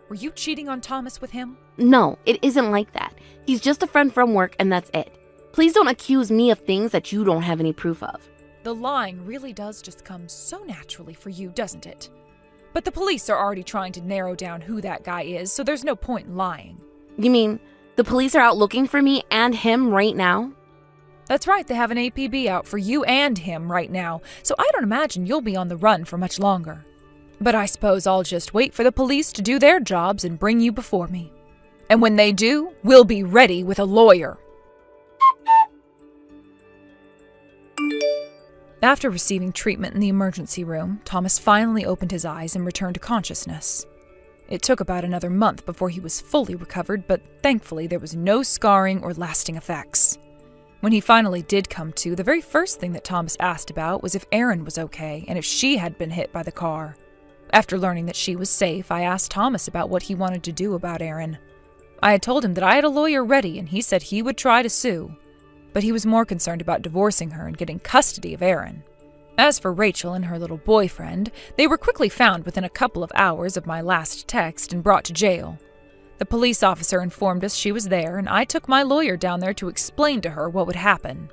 Were you cheating on Thomas with him?
No, it isn't like that. He's just a friend from work and that's it. Please don't accuse me of things that you don't have any proof of.
The lying really does just come so naturally for you, doesn't it? But the police are already trying to narrow down who that guy is, so there's no point in lying.
You mean the police are out looking for me and him right now?
That's right, they have an APB out for you and him right now, so I don't imagine you'll be on the run for much longer. But I suppose I'll just wait for the police to do their jobs and bring you before me. And when they do, we'll be ready with a lawyer. After receiving treatment in the emergency room, Thomas finally opened his eyes and returned to consciousness. It took about another month before he was fully recovered, but thankfully there was no scarring or lasting effects. When he finally did come to, the very first thing that Thomas asked about was if Erin was okay and if she had been hit by the car. After learning that she was safe, I asked Thomas about what he wanted to do about Erin. I had told him that I had a lawyer ready and he said he would try to sue. But he was more concerned about divorcing her and getting custody of Erin. As for Rachel and her little boyfriend, they were quickly found within a couple of hours of my last text and brought to jail. The police officer informed us she was there, and I took my lawyer down there to explain to her what would happen.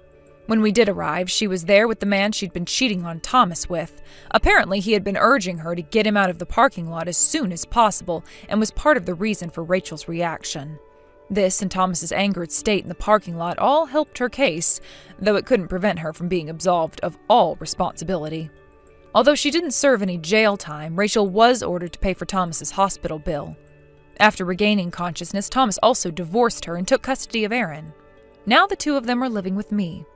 When we did arrive, she was there with the man she'd been cheating on Thomas with. Apparently, he had been urging her to get him out of the parking lot as soon as possible, and was part of the reason for Rachel's reaction. This and Thomas's angered state in the parking lot all helped her case, though it couldn't prevent her from being absolved of all responsibility. Although she didn't serve any jail time, Rachel was ordered to pay for Thomas's hospital bill. After regaining consciousness, Thomas also divorced her and took custody of Erin. Now the two of them are living with me.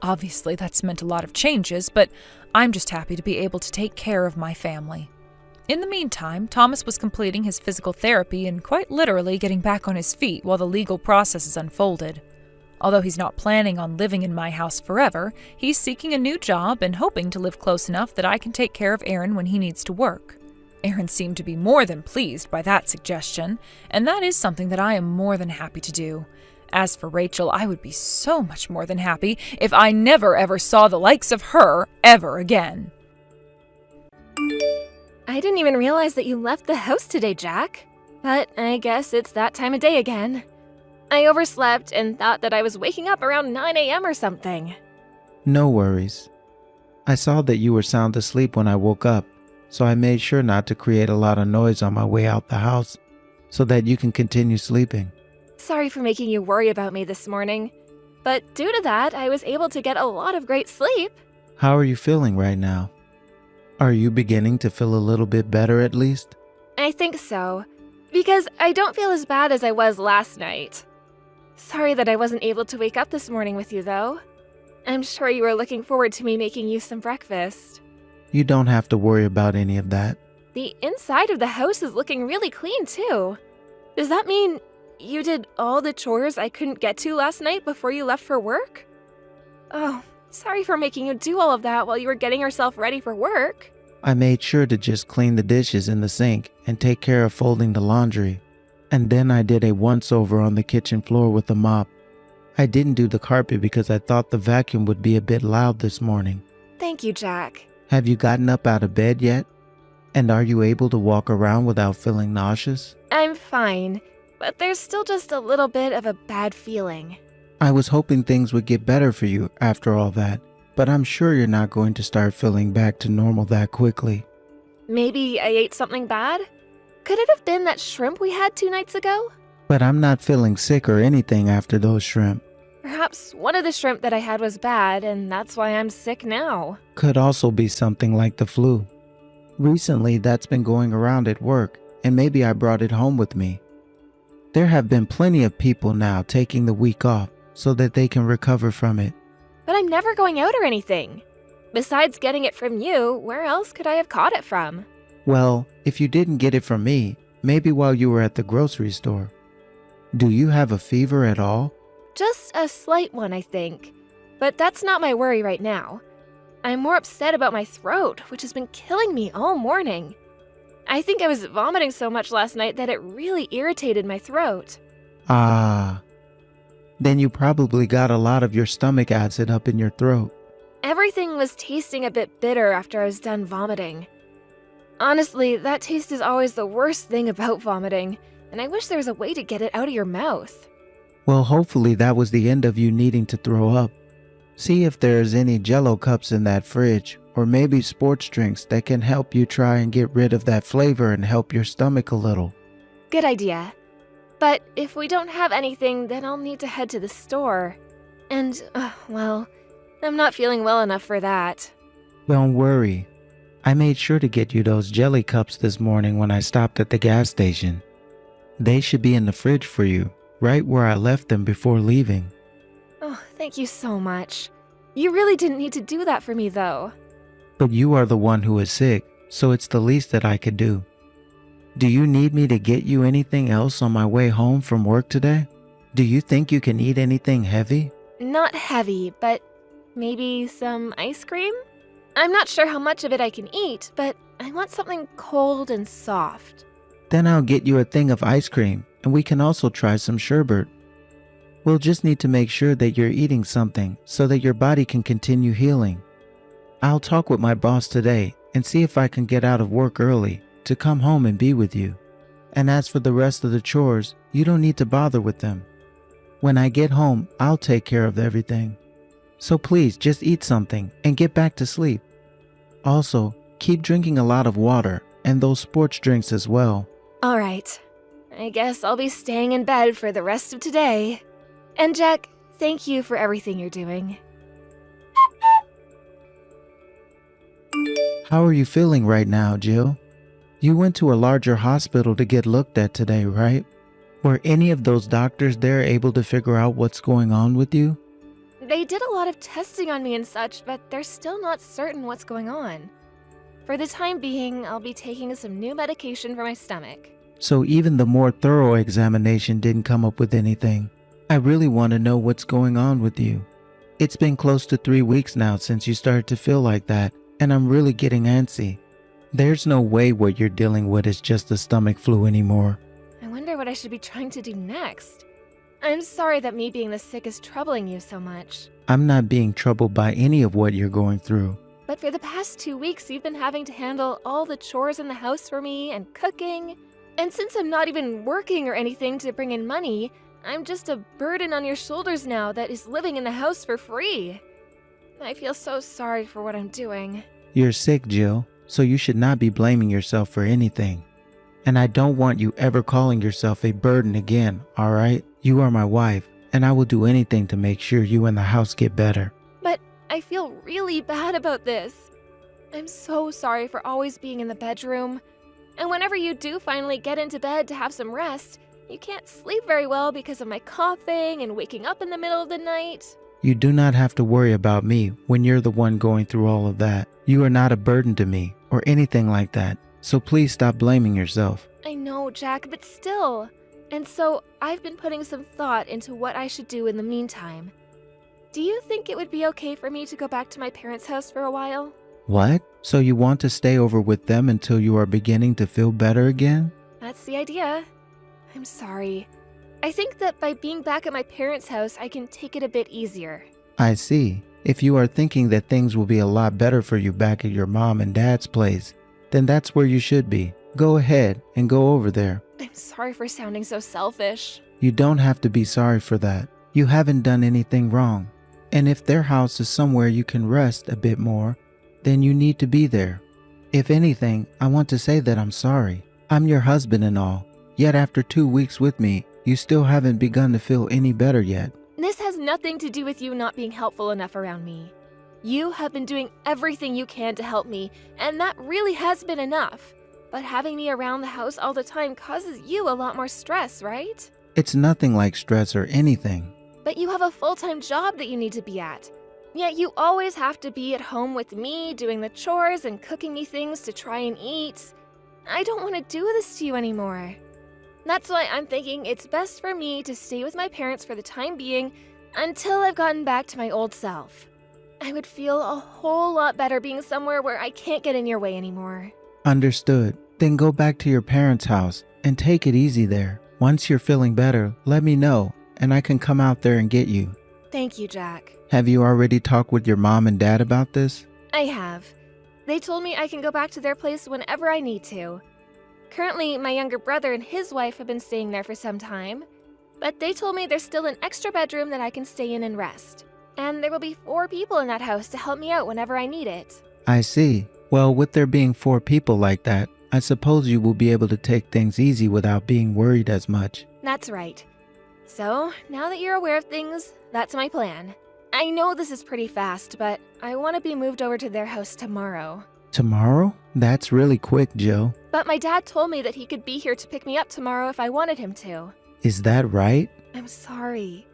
Obviously, that's meant a lot of changes, but I'm just happy to be able to take care of my family. In the meantime, Thomas was completing his physical therapy and quite literally getting back on his feet while the legal processes unfolded. Although he's not planning on living in my house forever, he's seeking a new job and hoping to live close enough that I can take care of Erin when he needs to work. Erin seemed to be more than pleased by that suggestion, and that is something that I am more than happy to do. As for Rachel, I would be so much more than happy if I never ever saw the likes of her ever again.
I didn't even realize that you left the house today, Jack. But I guess it's that time of day again. I overslept and thought that I was waking up around 9 a.m. or something.
No worries. I saw that you were sound asleep when I woke up, so I made sure not to create a lot of noise on my way out the house so that you can continue sleeping.
Sorry for making you worry about me this morning. But due to that, I was able to get a lot of great sleep.
How are you feeling right now? Are you beginning to feel a little bit better at least?
I think so. Because I don't feel as bad as I was last night. Sorry that I wasn't able to wake up this morning with you, though. I'm sure you were looking forward to me making you some breakfast.
You don't have to worry about any of that.
The inside of the house is looking really clean, too. Does that mean you did all the chores I couldn't get to last night before you left for work? Oh, Sorry for making you do all of that while you were getting yourself ready for work.
I made sure to just clean the dishes in the sink and take care of folding the laundry. And then I did a once-over on the kitchen floor with a mop. I didn't do the carpet because I thought the vacuum would be a bit loud this morning.
Thank you, Jack.
Have you gotten up out of bed yet? And are you able to walk around without feeling nauseous?
I'm fine, but there's still just a little bit of a bad feeling.
I was hoping things would get better for you after all that, but I'm sure you're not going to start feeling back to normal that quickly.
Maybe I ate something bad? Could it have been that shrimp we had 2 nights ago?
But I'm not feeling sick or anything after those shrimp.
Perhaps one of the shrimp that I had was bad, and that's why I'm sick now.
Could also be something like the flu. Recently, that's been going around at work, and maybe I brought it home with me. There have been plenty of people now taking the week off so that they can recover from it.
But I'm never going out or anything. Besides getting it from you, where else could I have caught it from?
Well, if you didn't get it from me, maybe while you were at the grocery store. Do you have a fever at all?
Just a slight one, I think. But that's not my worry right now. I'm more upset about my throat, which has been killing me all morning. I think I was vomiting so much last night that it really irritated my throat.
Ah. Then you probably got a lot of your stomach acid up in your throat.
Everything was tasting a bit bitter after I was done vomiting. Honestly, that taste is always the worst thing about vomiting, and I wish there was a way to get it out of your mouth.
Well, hopefully that was the end of you needing to throw up. See if there's any Jell-O cups in that fridge, or maybe sports drinks that can help you try and get rid of that flavor and help your stomach a little.
Good idea. But if we don't have anything, then I'll need to head to the store. And, well, I'm not feeling well enough for that.
Don't worry. I made sure to get you those jelly cups this morning when I stopped at the gas station. They should be in the fridge for you, right where I left them before leaving.
Oh, thank you so much. You really didn't need to do that for me, though.
But you are the one who is sick, so it's the least that I could do. Do you need me to get you anything else on my way home from work today? Do you think you can eat anything heavy?
Not heavy, but maybe some ice cream? I'm not sure how much of it I can eat, but I want something cold and soft.
Then I'll get you a thing of ice cream, and we can also try some sherbet. We'll just need to make sure that you're eating something so that your body can continue healing. I'll talk with my boss today and see if I can get out of work early to come home and be with you. And as for the rest of the chores, you don't need to bother with them. When I get home, I'll take care of everything. So please just eat something and get back to sleep. Also, keep drinking a lot of water and those sports drinks as well.
All right. I guess I'll be staying in bed for the rest of today. And Jack, thank you for everything you're doing.
How are you feeling right now, Jill? You went to a larger hospital to get looked at today, right? Were any of those doctors there able to figure out what's going on with you?
They did a lot of testing on me and such, but they're still not certain what's going on. For the time being, I'll be taking some new medication for my stomach.
So even the more thorough examination didn't come up with anything. I really want to know what's going on with you. It's been close to 3 weeks now since you started to feel like that, and I'm really getting antsy. There's no way what you're dealing with is just the stomach flu anymore.
I wonder what I should be trying to do next. I'm sorry that me being this sick is troubling you so much.
I'm not being troubled by any of what you're going through.
But for the past 2 weeks, you've been having to handle all the chores in the house for me and cooking. And since I'm not even working or anything to bring in money, I'm just a burden on your shoulders now that is living in the house for free. I feel so sorry for what I'm doing.
You're sick, Jill, so you should not be blaming yourself for anything. And I don't want you ever calling yourself a burden again, all right? You are my wife, and I will do anything to make sure you and the house get better.
But I feel really bad about this. I'm so sorry for always being in the bedroom. And whenever you do finally get into bed to have some rest, you can't sleep very well because of my coughing and waking up in the middle of the night.
You do not have to worry about me when you're the one going through all of that. You are not a burden to me or anything like that. So please stop blaming yourself.
I know, Jack, but still. And so I've been putting some thought into what I should do in the meantime. Do you think it would be okay for me to go back to my parents' house for a while?
What? So you want to stay over with them until you are beginning to feel better again?
That's the idea. I'm sorry. I think that by being back at my parents' house, I can take it a bit easier.
I see. If you are thinking that things will be a lot better for you back at your mom and dad's place, then that's where you should be. Go ahead and go over there.
I'm sorry for sounding so selfish.
You don't have to be sorry for that. You haven't done anything wrong. And if their house is somewhere you can rest a bit more, then you need to be there. If anything, I want to say that I'm sorry. I'm your husband and all. Yet after 2 weeks with me, you still haven't begun to feel any better yet.
This has nothing to do with you not being helpful enough around me. You have been doing everything you can to help me, and that really has been enough. But having me around the house all the time causes you a lot more stress, right?
It's nothing like stress or anything.
But you have a full-time job that you need to be at. Yet you always have to be at home with me, doing the chores and cooking me things to try and eat. I don't want to do this to you anymore. That's why I'm thinking it's best for me to stay with my parents for the time being until I've gotten back to my old self. I would feel a whole lot better being somewhere where I can't get in your way anymore.
Understood. Then go back to your parents' house and take it easy there. Once you're feeling better, let me know, and I can come out there and get you.
Thank you, Jack.
Have you already talked with your mom and dad about this?
I have. They told me I can go back to their place whenever I need to. Currently, my younger brother and his wife have been staying there for some time, but they told me there's still an extra bedroom that I can stay in and rest. And there will be 4 people in that house to help me out whenever I need it.
I see. Well, with there being 4 people like that, I suppose you will be able to take things easy without being worried as much.
That's right. So, now that you're aware of things, that's my plan. I know this is pretty fast, but I want to be moved over to their house tomorrow.
Tomorrow? That's really quick, Joe.
But my dad told me that he could be here to pick me up tomorrow if I wanted him to.
Is that right?
I'm sorry.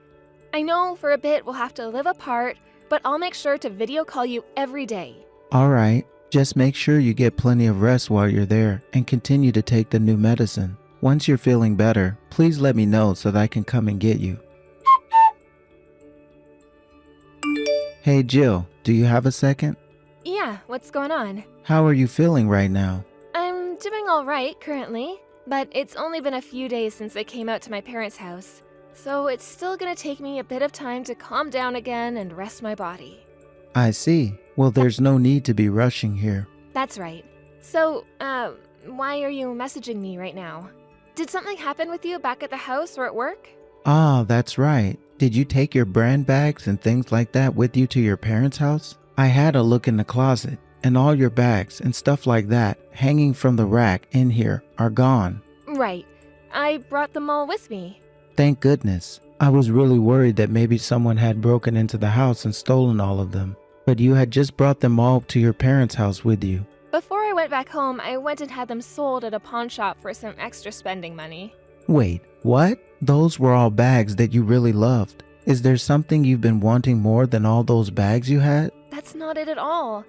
I know for a bit we'll have to live apart, but I'll make sure to video call you every day.
All right. Just make sure you get plenty of rest while you're there and continue to take the new medicine. Once you're feeling better, please let me know so that I can come and get you. Hey Jill, do you have a second?
Yeah, what's going on?
How are you feeling right now?
I'm doing all right currently, but it's only been a few days since I came out to my parents' house, so it's still gonna take me a bit of time to calm down again and rest my body.
I see. Well, there's no need to be rushing here.
That's right. So, why are you messaging me right now? Did something happen with you back at the house or at work?
Ah, that's right. Did you take your brand bags and things like that with you to your parents' house? I had a look in the closet, and all your bags and stuff like that hanging from the rack in here are gone.
Right. I brought them all with me.
Thank goodness. I was really worried that maybe someone had broken into the house and stolen all of them. But you had just brought them all to your parents' house with you.
Before I went back home, I went and had them sold at a pawn shop for some extra spending money.
Wait, what? Those were all bags that you really loved. Is there something you've been wanting more than all those bags you had?
That's not it at all.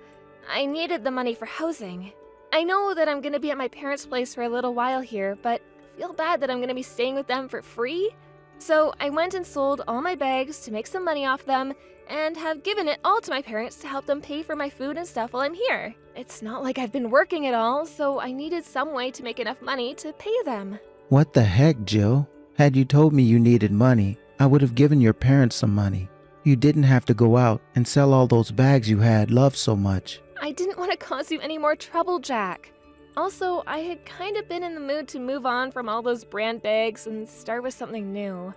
I needed the money for housing. I know that I'm gonna be at my parents' place for a little while here, but I feel bad that I'm gonna be staying with them for free. So I went and sold all my bags to make some money off them and have given it all to my parents to help them pay for my food and stuff while I'm here. It's not like I've been working at all, so I needed some way to make enough money to pay them.
What the heck, Jill? Had you told me you needed money, I would have given your parents some money. You didn't have to go out and sell all those bags you had loved so much.
I didn't want to cause you any more trouble, Jack. Also, I had kind of been in the mood to move on from all those brand bags and start with something new.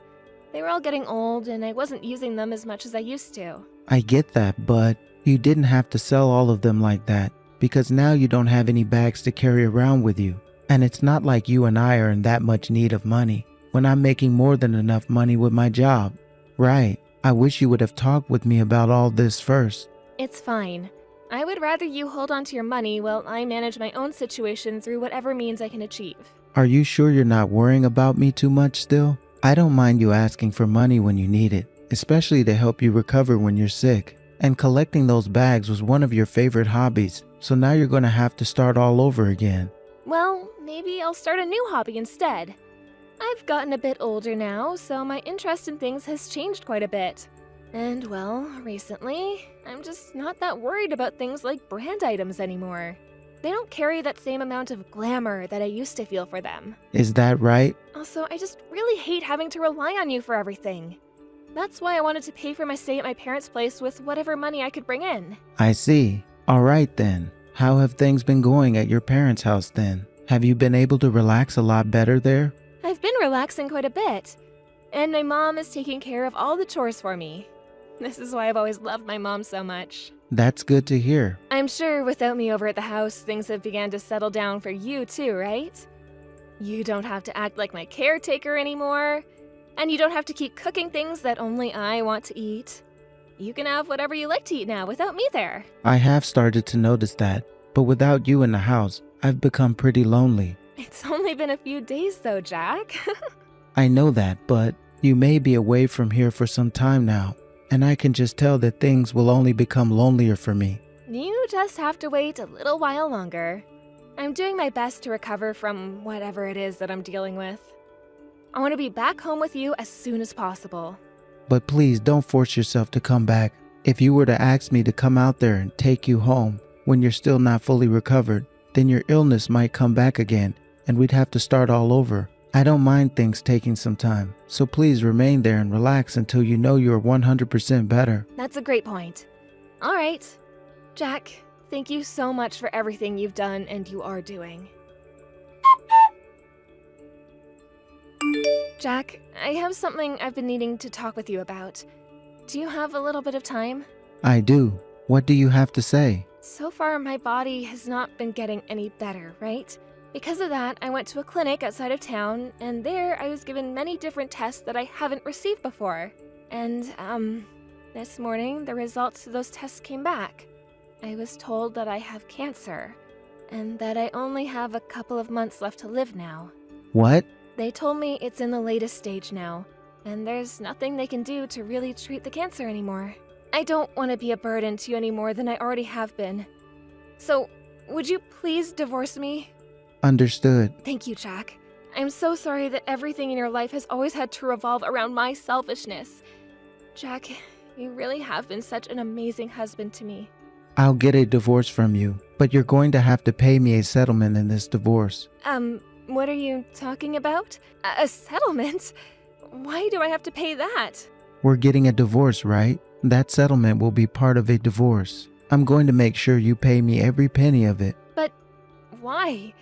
They were all getting old and I wasn't using them as much as I used to.
I get that, but you didn't have to sell all of them like that because now you don't have any bags to carry around with you. And it's not like you and I are in that much need of money when I'm making more than enough money with my job. Right. I wish you would have talked with me about all this first.
It's fine. I would rather you hold on to your money while I manage my own situation through whatever means I can achieve.
Are you sure you're not worrying about me too much still? I don't mind you asking for money when you need it, especially to help you recover when you're sick. And collecting those bags was one of your favorite hobbies, so now you're going to have to start all over again.
Well, maybe I'll start a new hobby instead. I've gotten a bit older now, so my interest in things has changed quite a bit. And well, recently, I'm just not that worried about things like brand items anymore. They don't carry that same amount of glamour that I used to feel for them.
Is that right?
Also, I just really hate having to rely on you for everything. That's why I wanted to pay for my stay at my parents' place with whatever money I could bring in.
I see. All right then. How have things been going at your parents' house then? Have you been able to relax a lot better there?
I've been relaxing quite a bit, and my mom is taking care of all the chores for me. This is why I've always loved my mom so much.
That's good to hear.
I'm sure without me over at the house, things have begun to settle down for you too, right? You don't have to act like my caretaker anymore, and you don't have to keep cooking things that only I want to eat. You can have whatever you like to eat now without me there.
I have started to notice that, but without you in the house, I've become pretty lonely.
It's only been a few days though, Jack.
I know that, but you may be away from here for some time now, and I can just tell that things will only become lonelier for me.
You just have to wait a little while longer. I'm doing my best to recover from whatever it is that I'm dealing with. I want to be back home with you as soon as possible.
But please don't force yourself to come back. If you were to ask me to come out there and take you home when you're still not fully recovered, then your illness might come back again, and we'd have to start all over. I don't mind things taking some time, so please remain there and relax until you know you're 100% better.
That's a great point. All right. Jack, thank you so much for everything you've done and you are doing. Jack, I have something I've been needing to talk with you about. Do you have a little bit of time?
I do. What do you have to say?
So far, my body has not been getting any better, right? Because of that, I went to a clinic outside of town, and there I was given many different tests that I haven't received before. And, this morning, the results of those tests came back. I was told that I have cancer, and that I only have a couple of months left to live now.
What?
They told me it's in the latest stage now, and there's nothing they can do to really treat the cancer anymore. I don't want to be a burden to you any more than I already have been. So, would you please divorce me?
Understood.
Thank you, Jack. I'm so sorry that everything in your life has always had to revolve around my selfishness. Jack, you really have been such an amazing husband to me.
I'll get a divorce from you, but you're going to have to pay me a settlement in this divorce.
What are you talking about? A settlement? Why do I have to pay that?
We're getting a divorce, right? That settlement will be part of a divorce. I'm going to make sure you pay me every penny of it.
But why?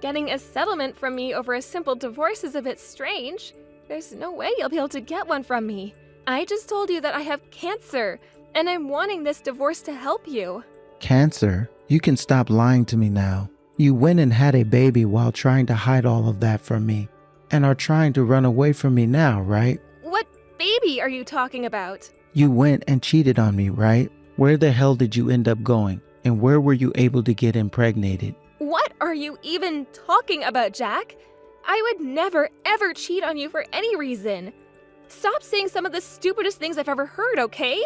Getting a settlement from me over a simple divorce is a bit strange. There's no way you'll be able to get one from me. I just told you that I have cancer, and I'm wanting this divorce to help you.
Cancer? You can stop lying to me now. You went and had a baby while trying to hide all of that from me, and are trying to run away from me now, right?
What baby are you talking about?
You went and cheated on me, right? Where the hell did you end up going? And where were you able to get impregnated?
What are you even talking about, Jack? I would never, ever cheat on you for any reason. Stop saying some of the stupidest things I've ever heard, okay?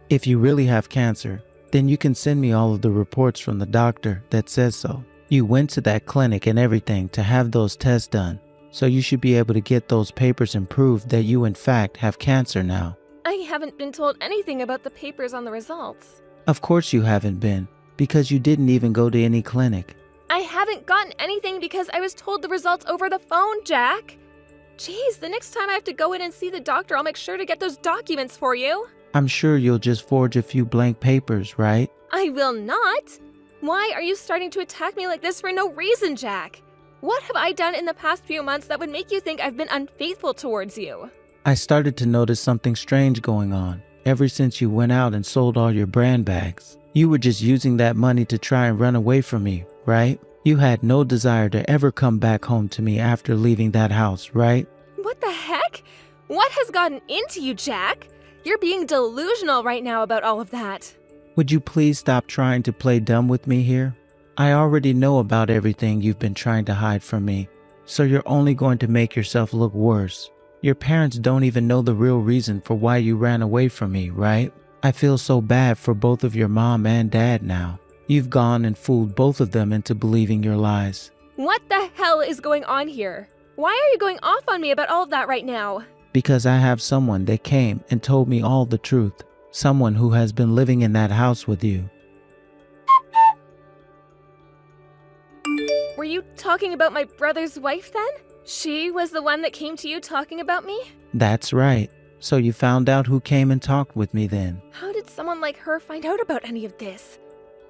If you really have cancer, then you can send me all of the reports from the doctor that says so. You went to that clinic and everything to have those tests done, so you should be able to get those papers and prove that you in fact have cancer now.
I haven't been told anything about the papers on the results.
Of course you haven't been, because you didn't even go to any clinic.
I haven't gotten anything because I was told the results over the phone, Jack. Jeez, the next time I have to go in and see the doctor, I'll make sure to get those documents for you.
I'm sure you'll just forge a few blank papers, right?
I will not. Why are you starting to attack me like this for no reason, Jack? What have I done in the past few months that would make you think I've been unfaithful towards you?
I started to notice something strange going on ever since you went out and sold all your brand bags. You were just using that money to try and run away from me, right? You had no desire to ever come back home to me after leaving that house, right?
What the heck? What has gotten into you, Jack? You're being delusional right now about all of that.
Would you please stop trying to play dumb with me here? I already know about everything you've been trying to hide from me, so you're only going to make yourself look worse. Your parents don't even know the real reason for why you ran away from me, right? I feel so bad for both of your mom and dad now. You've gone and fooled both of them into believing your lies.
What the hell is going on here? Why are you going off on me about all of that right now?
Because I have someone that came and told me all the truth. Someone who has been living in that house with you.
Were you talking about my brother's wife then? She was the one that came to you talking about me?
That's right. So you found out who came and talked with me then.
How did someone like her find out about any of this?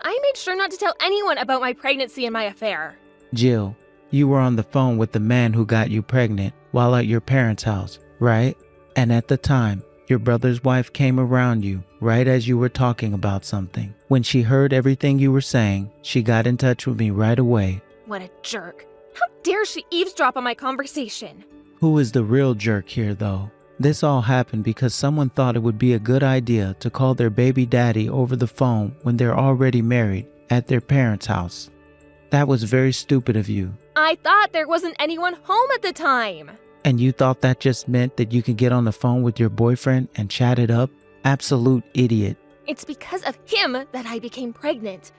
I made sure not to tell anyone about my pregnancy and my affair.
Jill, you were on the phone with the man who got you pregnant while at your parents' house, right? And at the time, your brother's wife came around you right as you were talking about something. When she heard everything you were saying, she got in touch with me right away.
What a jerk. How dare she eavesdrop on my conversation?
Who is the real jerk here, though? This all happened because someone thought it would be a good idea to call their baby daddy over the phone when they're already married at their parents' house. That was very stupid of you.
I thought there wasn't anyone home at the time.
And you thought that just meant that you could get on the phone with your boyfriend and chat it up? Absolute idiot.
It's because of him that I became pregnant.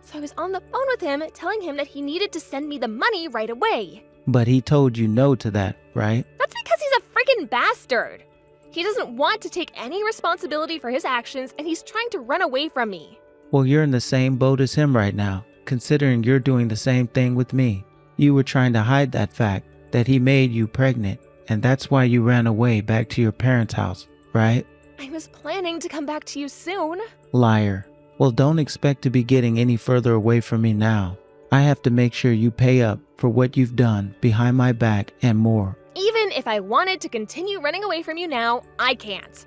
So I was on the phone with him telling him that he needed to send me the money right away.
But he told you no to that, right?
That's because he's a freaking bastard. He doesn't want to take any responsibility for his actions and he's trying to run away from me.
Well, you're in the same boat as him right now, considering you're doing the same thing with me. You were trying to hide that fact that he made you pregnant, and that's why you ran away back to your parents' house, right?
I was planning to come back to you soon.
Liar. Well, don't expect to be getting any further away from me now. I have to make sure you pay up for what you've done behind my back and more.
Even if I wanted to continue running away from you now, I can't.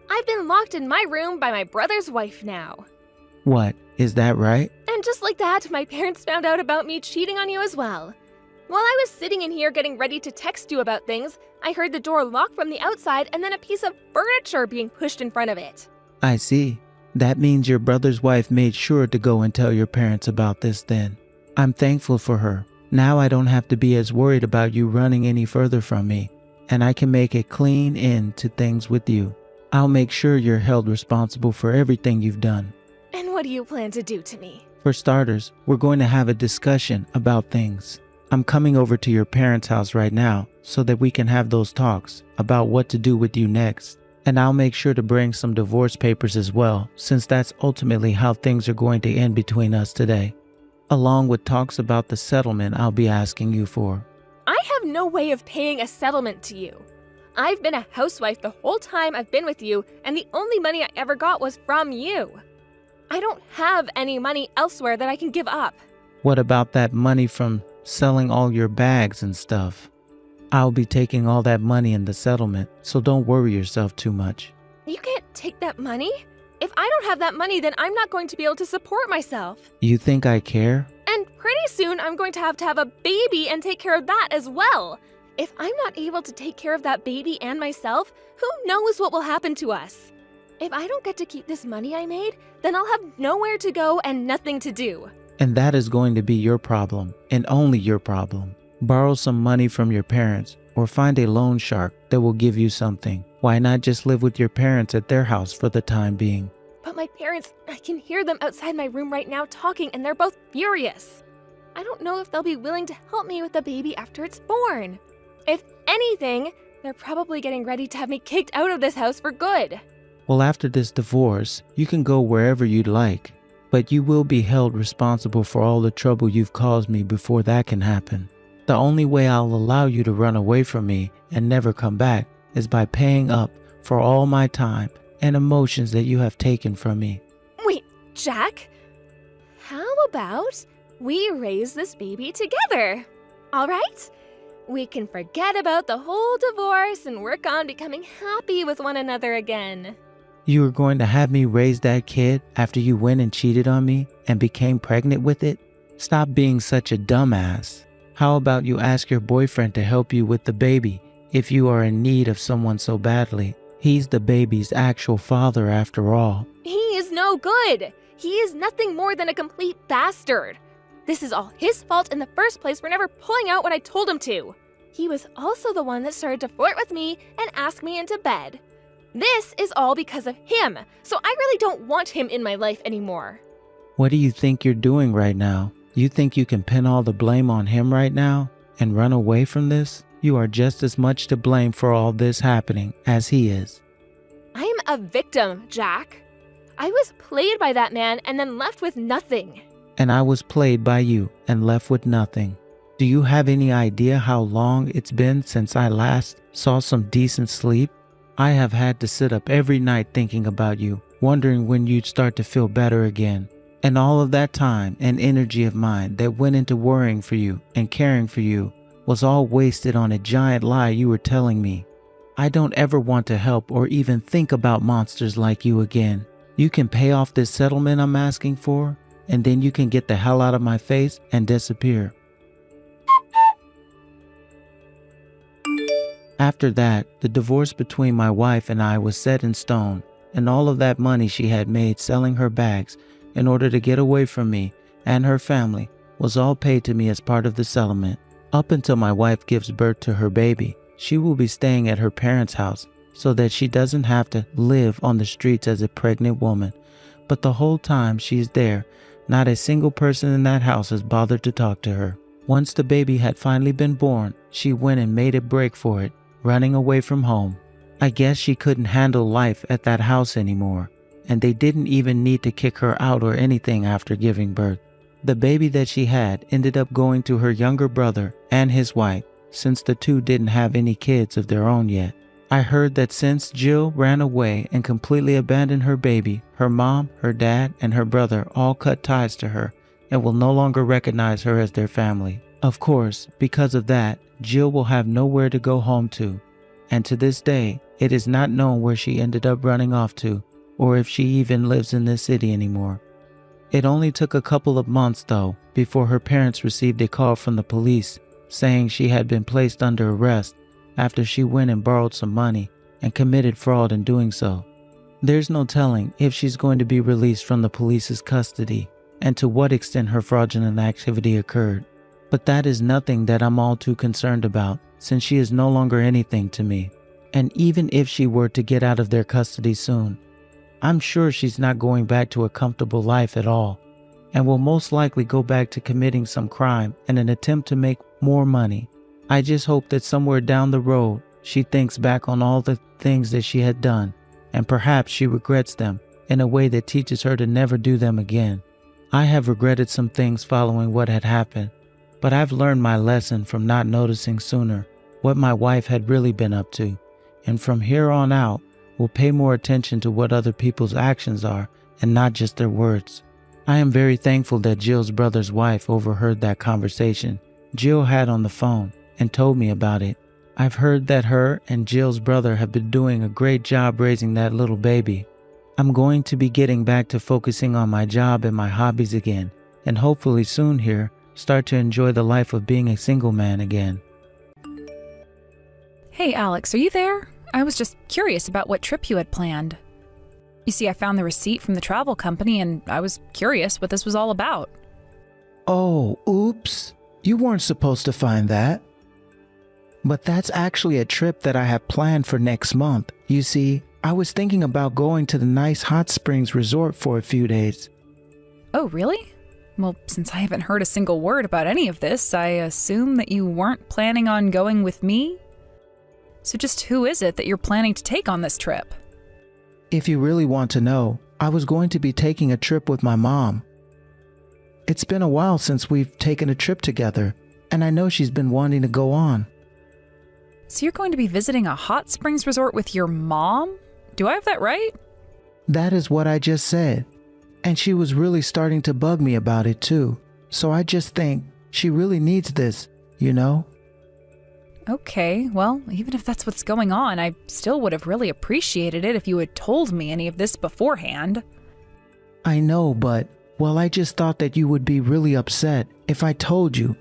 I've been locked in my room by my brother's wife now.
What? Is that right?
And just like that, my parents found out about me cheating on you as well. While I was sitting in here getting ready to text you about things, I heard the door lock from the outside and then a piece of furniture being pushed in front of it.
I see. That means your brother's wife made sure to go and tell your parents about this then. I'm thankful for her. Now I don't have to be as worried about you running any further from me, and I can make a clean end to things with you. I'll make sure you're held responsible for everything you've done.
And what do you plan to do to me?
For starters, we're going to have a discussion about things. I'm coming over to your parents' house right now so that we can have those talks about what to do with you next. And I'll make sure to bring some divorce papers as well, since that's ultimately how things are going to end between us today. Along with talks about the settlement I'll be asking you for.
I have no way of paying a settlement to you. I've been a housewife the whole time I've been with you, and the only money I ever got was from you. I don't have any money elsewhere that I can give up.
What about that money from selling all your bags and stuff? I'll be taking all that money in the settlement, so don't worry yourself too much.
You can't take that money? If I don't have that money, then I'm not going to be able to support myself.
You think I care?
And pretty soon I'm going to have a baby and take care of that as well. If I'm not able to take care of that baby and myself, who knows what will happen to us? If I don't get to keep this money I made, then I'll have nowhere to go and nothing to do.
And that is going to be your problem, and only your problem. Borrow some money from your parents, or find a loan shark that will give you something. Why not just live with your parents at their house for the time being?
But my parents, I can hear them outside my room right now talking, and they're both furious. I don't know if they'll be willing to help me with the baby after it's born. If anything, they're probably getting ready to have me kicked out of this house for good.
Well, after this divorce, you can go wherever you'd like, but you will be held responsible for all the trouble you've caused me before that can happen. The only way I'll allow you to run away from me and never come back is by paying up for all my time and emotions that you have taken from me.
Wait, Jack? How about we raise this baby together? All right? We can forget about the whole divorce and work on becoming happy with one another again.
You were going to have me raise that kid after you went and cheated on me and became pregnant with it? Stop being such a dumbass. How about you ask your boyfriend to help you with the baby if you are in need of someone so badly? He's the baby's actual father after all.
He is no good. He is nothing more than a complete bastard. This is all his fault in the first place for never pulling out when I told him to. He was also the one that started to flirt with me and ask me into bed. This is all because of him, so I really don't want him in my life anymore.
What do you think you're doing right now? You think you can pin all the blame on him right now and run away from this? You are just as much to blame for all this happening as he is.
I'm a victim, Jack. I was played by that man and then left with nothing.
And I was played by you and left with nothing. Do you have any idea how long it's been since I last saw some decent sleep? I have had to sit up every night thinking about you, wondering when you'd start to feel better again. And all of that time and energy of mine that went into worrying for you and caring for you was all wasted on a giant lie you were telling me. I don't ever want to help or even think about monsters like you again. You can pay off this settlement I'm asking for, and then you can get the hell out of my face and disappear. After that, the divorce between my wife and I was set in stone, and all of that money she had made selling her bags in order to get away from me and her family was all paid to me as part of the settlement. Up until my wife gives birth to her baby, she will be staying at her parents' house so that she doesn't have to live on the streets as a pregnant woman. But the whole time she's there, not a single person in that house has bothered to talk to her. Once the baby had finally been born, she went and made a break for it, running away from home. I guess she couldn't handle life at that house anymore, and they didn't even need to kick her out or anything after giving birth. The baby that she had ended up going to her younger brother and his wife, since the two didn't have any kids of their own yet. I heard that since Jill ran away and completely abandoned her baby, her mom, her dad, and her brother all cut ties to her and will no longer recognize her as their family. Of course, because of that, Jill will have nowhere to go home to, and to this day, it is not known where she ended up running off to, or if she even lives in this city anymore. It only took a couple of months, though, before her parents received a call from the police saying she had been placed under arrest after she went and borrowed some money and committed fraud in doing so. There's no telling if she's going to be released from the police's custody and to what extent her fraudulent activity occurred. But that is nothing that I'm all too concerned about, since she is no longer anything to me. And even if she were to get out of their custody soon, I'm sure she's not going back to a comfortable life at all, and will most likely go back to committing some crime in an attempt to make more money. I just hope that somewhere down the road, she thinks back on all the things that she had done, and perhaps she regrets them in a way that teaches her to never do them again. I have regretted some things following what had happened, but I've learned my lesson from not noticing sooner what my wife had really been up to, and from here on out, will pay more attention to what other people's actions are and not just their words. I am very thankful that Jill's brother's wife overheard that conversation Jill had on the phone and told me about it. I've heard that her and Jill's brother have been doing a great job raising that little baby. I'm going to be getting back to focusing on my job and my hobbies again, and hopefully soon here start to enjoy the life of being a single man again.
Hey, Alex, are you there? I was just curious about what trip you had planned. You see, I found the receipt from the travel company, and I was curious what this was all about.
Oh, oops. You weren't supposed to find that. But that's actually a trip that I have planned for next month. You see, I was thinking about going to the nice hot springs resort for a few days.
Oh, really? Well, since I haven't heard a single word about any of this, I assume that you weren't planning on going with me? So just who is it that you're planning to take on this trip?
If you really want to know, I was going to be taking a trip with my mom. It's been a while since we've taken a trip together, and I know she's been wanting to go on.
So you're going to be visiting a hot springs resort with your mom? Do I have that right?
That is what I just said. And she was really starting to bug me about it too. So I just think she really needs this, you know?
Okay, well, even if that's what's going on, I still would have really appreciated it if you had told me any of this beforehand.
I know, but, well, I just thought that you would be really upset if I told you.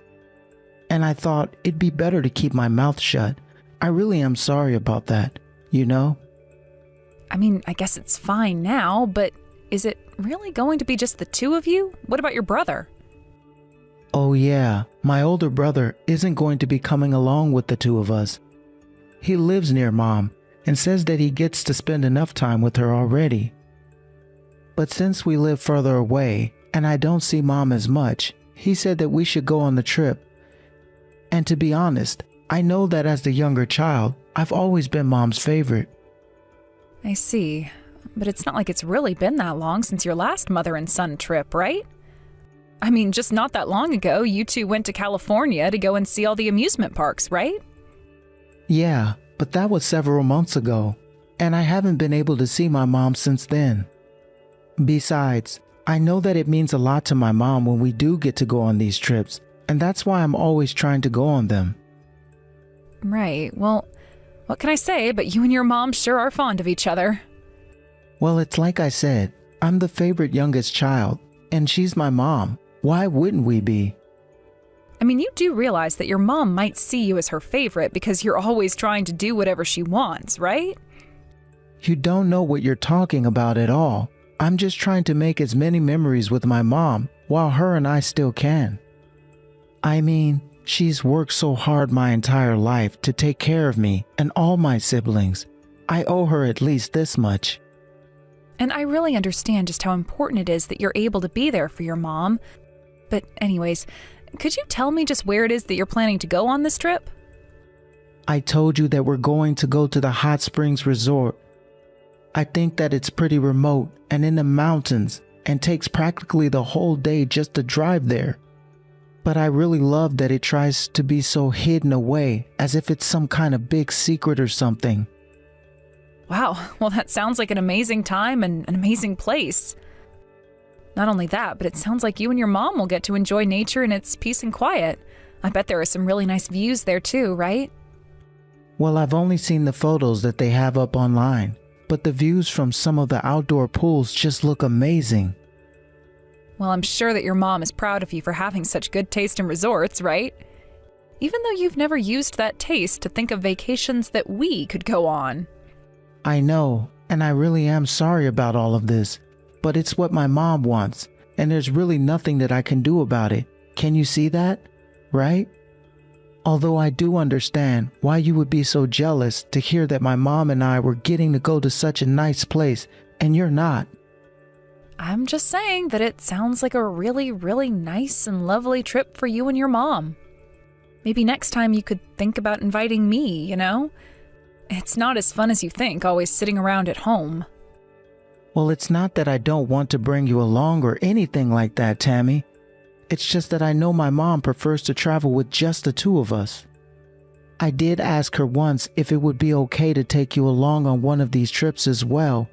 And I thought it'd be better to keep my mouth shut. I really am sorry about that, you know?
I mean, I guess it's fine now, but is it really going to be just the two of you? What about your brother?
Oh yeah, my older brother isn't going to be coming along with the two of us. He lives near Mom and says that he gets to spend enough time with her already. But since we live further away and I don't see Mom as much, he said that we should go on the trip. And to be honest, I know that as the younger child, I've always been Mom's favorite.
I see. But it's not like it's really been that long since your last mother and son trip, right? I mean, just not that long ago, you two went to California to go and see all the amusement parks, right?
Yeah, but that was several months ago, and I haven't been able to see my mom since then. Besides, I know that it means a lot to my mom when we do get to go on these trips, and that's why I'm always trying to go on them.
Right, well, what can I say, but you and your mom sure are fond of each other.
Well, it's like I said, I'm the favorite youngest child, and she's my mom. Why wouldn't we be?
I mean, you do realize that your mom might see you as her favorite because you're always trying to do whatever she wants, right?
You don't know what you're talking about at all. I'm just trying to make as many memories with my mom while her and I still can. I mean, she's worked so hard my entire life to take care of me and all my siblings. I owe her at least this much.
And I really understand just how important it is that you're able to be there for your mom. But anyways, could you tell me just where it is that you're planning to go on this trip?
I told you that we're going to go to the Hot Springs Resort. I think that it's pretty remote and in the mountains and takes practically the whole day just to drive there. But I really love that it tries to be so hidden away, as if it's some kind of big secret or something.
Wow, well that sounds like an amazing time and an amazing place. Not only that, but it sounds like you and your mom will get to enjoy nature in its peace and quiet. I bet there are some really nice views there too, right?
Well, I've only seen the photos that they have up online, but the views from some of the outdoor pools just look amazing.
Well, I'm sure that your mom is proud of you for having such good taste in resorts, right? Even though you've never used that taste to think of vacations that we could go on.
I know, and I really am sorry about all of this, but it's what my mom wants, and there's really nothing that I can do about it. Can you see that? Right? Although I do understand why you would be so jealous to hear that my mom and I were getting to go to such a nice place, and you're not.
I'm just saying that it sounds like a really, really nice and lovely trip for you and your mom. Maybe next time you could think about inviting me, you know? It's not as fun as you think, always sitting around at home.
Well, it's not that I don't want to bring you along or anything like that, Tammy. It's just that I know my mom prefers to travel with just the two of us. I did ask her once if it would be okay to take you along on one of these trips as well.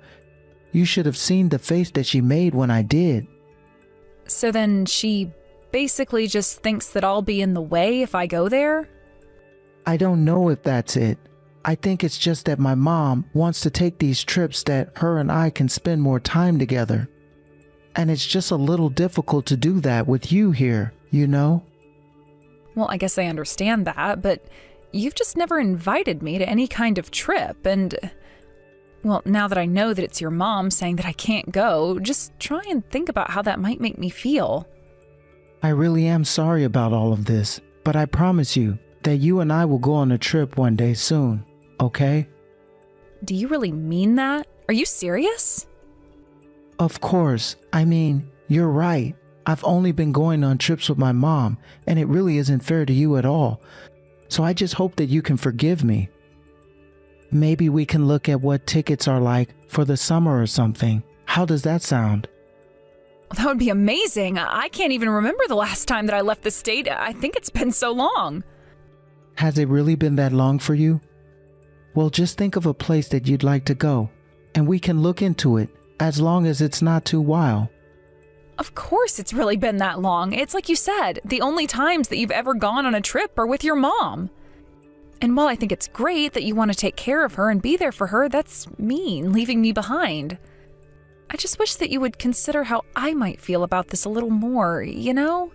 You should have seen the face that she made when I did.
So then she basically just thinks that I'll be in the way if I go there?
I don't know if that's it. I think it's just that my mom wants to take these trips that her and I can spend more time together. And it's just a little difficult to do that with you here, you know?
Well, I guess I understand that, but you've just never invited me to any kind of trip, and... Well, now that I know that it's your mom saying that I can't go, just try and think about how that might make me feel.
I really am sorry about all of this, but I promise you that you and I will go on a trip one day soon, okay?
Do you really mean that? Are you serious?
Of course. I mean, you're right. I've only been going on trips with my mom, and it really isn't fair to you at all. So I just hope that you can forgive me. Maybe we can look at what tickets are like for the summer or something. How does that sound?
That would be amazing. I can't even remember the last time that I left the state. I think it's been so long.
Has it really been that long for you? Well, just think of a place that you'd like to go, and we can look into it, as long as it's not too wild.
Of course it's really been that long. It's like you said, the only times that you've ever gone on a trip are with your mom. And while I think it's great that you want to take care of her and be there for her, that's mean, leaving me behind. I just wish that you would consider how I might feel about this a little more, you know?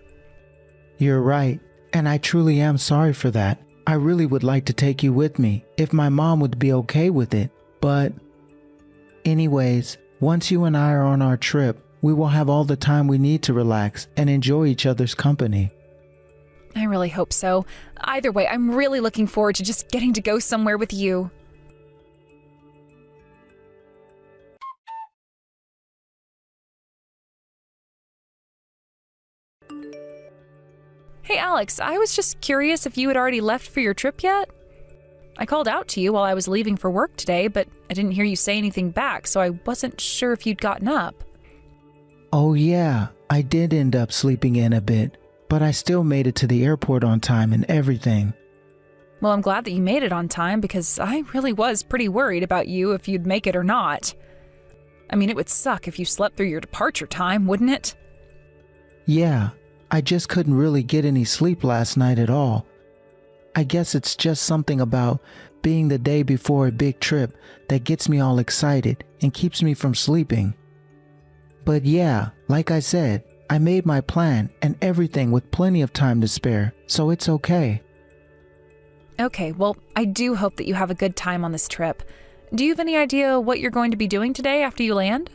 You're right, and I truly am sorry for that. I really would like to take you with me, if my mom would be okay with it, but... Anyways, once you and I are on our trip, we will have all the time we need to relax and enjoy each other's company.
I really hope so. Either way, I'm really looking forward to just getting to go somewhere with you. Hey Alex, I was just curious if you had already left for your trip yet? I called out to you while I was leaving for work today, but I didn't hear you say anything back, so I wasn't sure if you'd gotten up.
Oh yeah, I did end up sleeping in a bit, but I still made it to the airport on time and everything.
Well, I'm glad that you made it on time because I really was pretty worried about you if you'd make it or not. I mean, it would suck if you slept through your departure time, wouldn't it?
Yeah, I just couldn't really get any sleep last night at all. I guess it's just something about being the day before a big trip that gets me all excited and keeps me from sleeping. But yeah, like I said, I made my plan and everything with plenty of time to spare, so it's okay.
Okay, well, I do hope that you have a good time on this trip. Do you have any idea what you're going to be doing today after you land?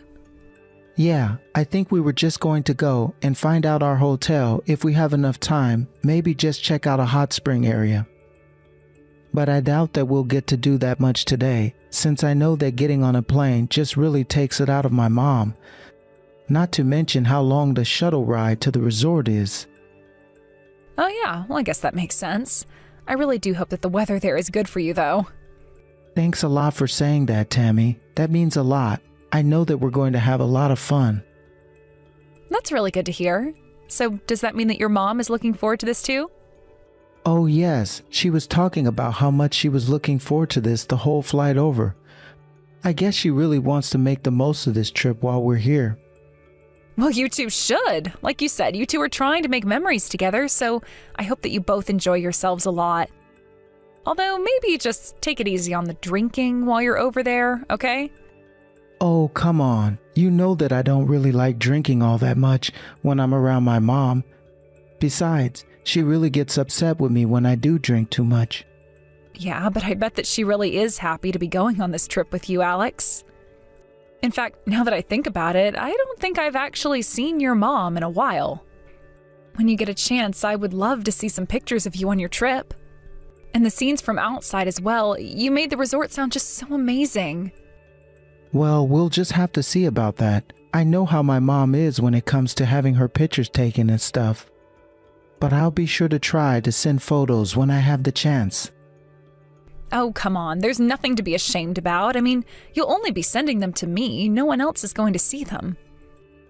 Yeah, I think we were just going to go and find out our hotel if we have enough time, maybe just check out a hot spring area. But I doubt that we'll get to do that much today, since I know that getting on a plane just really takes it out of my mom. Not to mention how long the shuttle ride to the resort is.
Oh yeah, well I guess that makes sense. I really do hope that the weather there is good for you though.
Thanks a lot for saying that, Tammy. That means a lot. I know that we're going to have a lot of fun.
That's really good to hear. So does that mean that your mom is looking forward to this too?
Oh yes, she was talking about how much she was looking forward to this the whole flight over. I guess she really wants to make the most of this trip while we're here.
Well, you two should. Like you said, you two are trying to make memories together, so I hope that you both enjoy yourselves a lot. Although maybe just take it easy on the drinking while you're over there, okay?
Oh, come on. You know that I don't really like drinking all that much when I'm around my mom. Besides, she really gets upset with me when I do drink too much.
Yeah, but I bet that she really is happy to be going on this trip with you, Alex. In fact, now that I think about it, I don't think I've actually seen your mom in a while. When you get a chance, I would love to see some pictures of you on your trip. And the scenes from outside as well. You made the resort sound just so amazing.
Well, we'll just have to see about that. I know how my mom is when it comes to having her pictures taken and stuff. But I'll be sure to try to send photos when I have the chance.
Oh, come on. There's nothing to be ashamed about. I mean, you'll only be sending them to me. No one else is going to see them.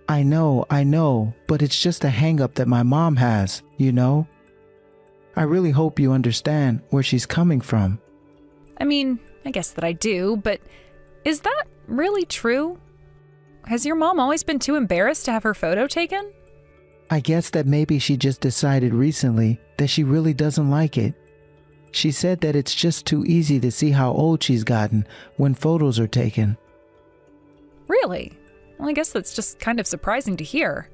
I know, but it's just a hang-up that my mom has, you know? I really hope you understand where she's coming from.
I mean, I guess that I do, but is that really true? Has your mom always been too embarrassed to have her photo taken?
I guess that maybe she just decided recently that she really doesn't like it. She said that it's just too easy to see how old she's gotten when photos are taken.
Really? Well, I guess that's just kind of surprising to hear.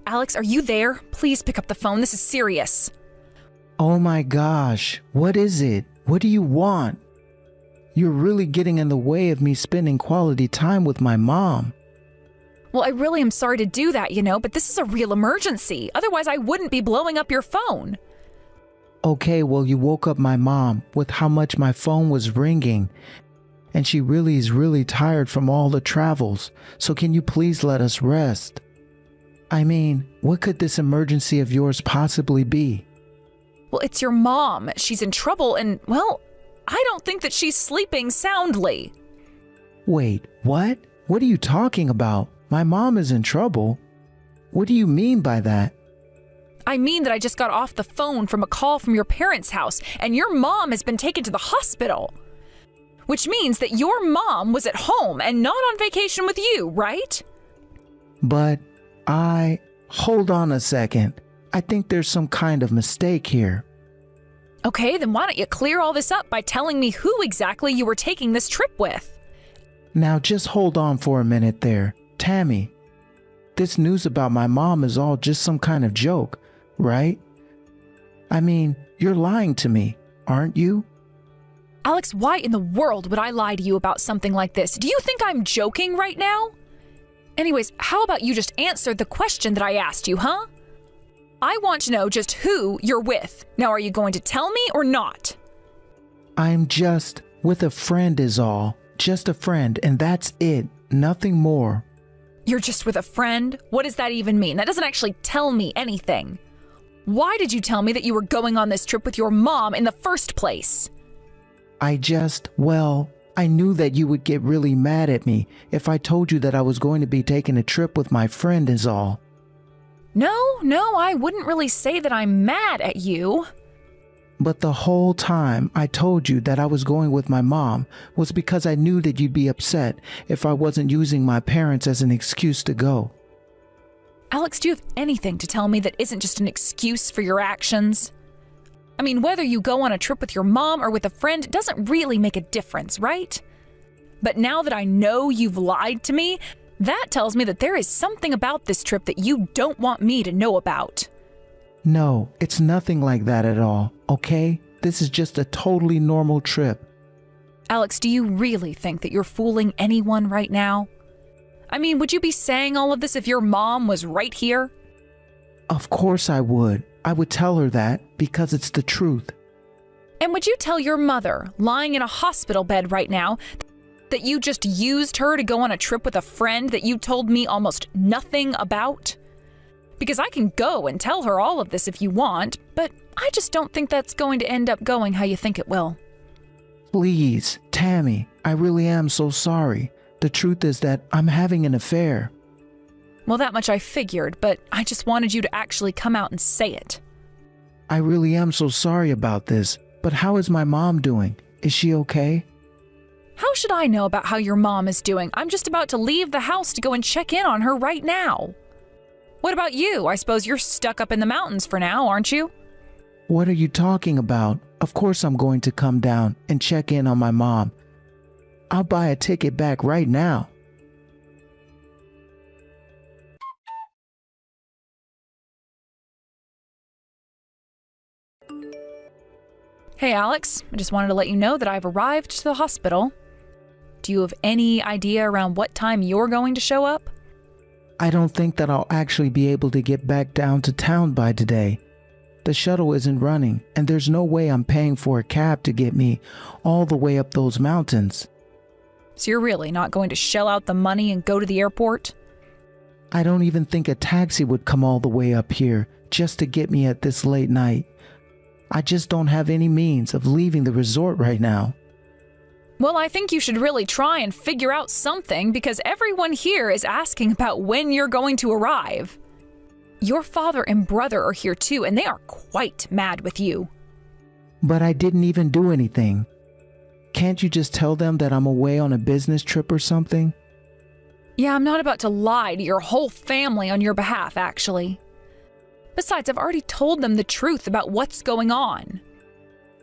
Alex, are you there? Please pick up the phone. This is serious.
Oh my gosh, what is it? What do you want? You're really getting in the way of me spending quality time with my mom.
Well, I really am sorry to do that, but this is a real emergency. Otherwise, I wouldn't be blowing up your phone.
Okay, well, you woke up my mom with how much my phone was ringing. And she really is really tired from all the travels. So can you please let us rest? I mean, what could this emergency of yours possibly be?
Well, it's your mom. She's in trouble and, well, I don't think that she's sleeping soundly.
Wait, what? What are you talking about? My mom is in trouble. What do you mean by that?
I mean that I just got off the phone from a call from your parents' house, and your mom has been taken to the hospital. Which means that your mom was at home and not on vacation with you, right?
But hold on a second. I think there's some kind of mistake here.
Okay, then why don't you clear all this up by telling me who exactly you were taking this trip with?
Now just hold on for a minute there. Tammy, this news about my mom is all just some kind of joke, right? I mean, you're lying to me, aren't you?
Alex, why in the world would I lie to you about something like this? Do you think I'm joking right now? Anyways, how about you just answer the question that I asked you, huh? I want to know just who you're with. Now, are you going to tell me or not?
I'm just with a friend is all. Just a friend, and that's it. Nothing more.
You're just with a friend? What does that even mean? That doesn't actually tell me anything. Why did you tell me that you were going on this trip with your mom in the first place?
I knew that you would get really mad at me if I told you that I was going to be taking a trip with my friend is all.
No, I wouldn't really say that I'm mad at you.
But the whole time I told you that I was going with my mom was because I knew that you'd be upset if I wasn't using my parents as an excuse to go.
Alex, do you have anything to tell me that isn't just an excuse for your actions? I mean, whether you go on a trip with your mom or with a friend, it doesn't really make a difference, right? But now that I know you've lied to me, that tells me that there is something about this trip that you don't want me to know about.
No, it's nothing like that at all, okay? This is just a totally normal trip.
Alex, do you really think that you're fooling anyone right now? I mean, would you be saying all of this if your mom was right here?
Of course I would. I would tell her that because it's the truth.
And would you tell your mother, lying in a hospital bed right now, that you just used her to go on a trip with a friend that you told me almost nothing about? Because I can go and tell her all of this if you want, but I just don't think that's going to end up going how you think it will.
Please, Tammy, I really am so sorry. The truth is that I'm having an affair.
Well, that much I figured, but I just wanted you to actually come out and say it.
I really am so sorry about this, but how is my mom doing? Is she okay?
How should I know about how your mom is doing? I'm just about to leave the house to go and check in on her right now. What about you? I suppose you're stuck up in the mountains for now, aren't you?
What are you talking about? Of course I'm going to come down and check in on my mom. I'll buy a ticket back right now.
Hey, Alex, I just wanted to let you know that I've arrived to the hospital. Do you have any idea around what time you're going to show up?
I don't think that I'll actually be able to get back down to town by today. The shuttle isn't running, and there's no way I'm paying for a cab to get me all the way up those mountains.
So you're really not going to shell out the money and go to the airport?
I don't even think a taxi would come all the way up here just to get me at this late night. I just don't have any means of leaving the resort right now.
Well, I think you should really try and figure out something because everyone here is asking about when you're going to arrive. Your father and brother are here too, and they are quite mad with you.
But I didn't even do anything. Can't you just tell them that I'm away on a business trip or something?
Yeah, I'm not about to lie to your whole family on your behalf, actually. Besides, I've already told them the truth about what's going on.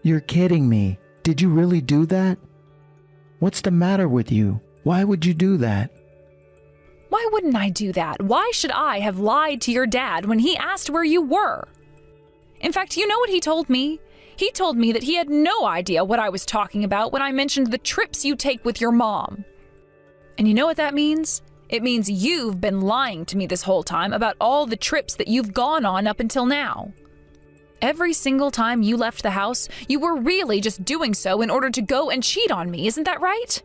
You're kidding me. Did you really do that? What's the matter with you? Why would you do that?
Why wouldn't I do that? Why should I have lied to your dad when he asked where you were? In fact, you know what he told me? He told me that he had no idea what I was talking about when I mentioned the trips you take with your mom. And you know what that means? It means you've been lying to me this whole time about all the trips that you've gone on up until now. Every single time you left the house, you were really just doing so in order to go and cheat on me, isn't that right?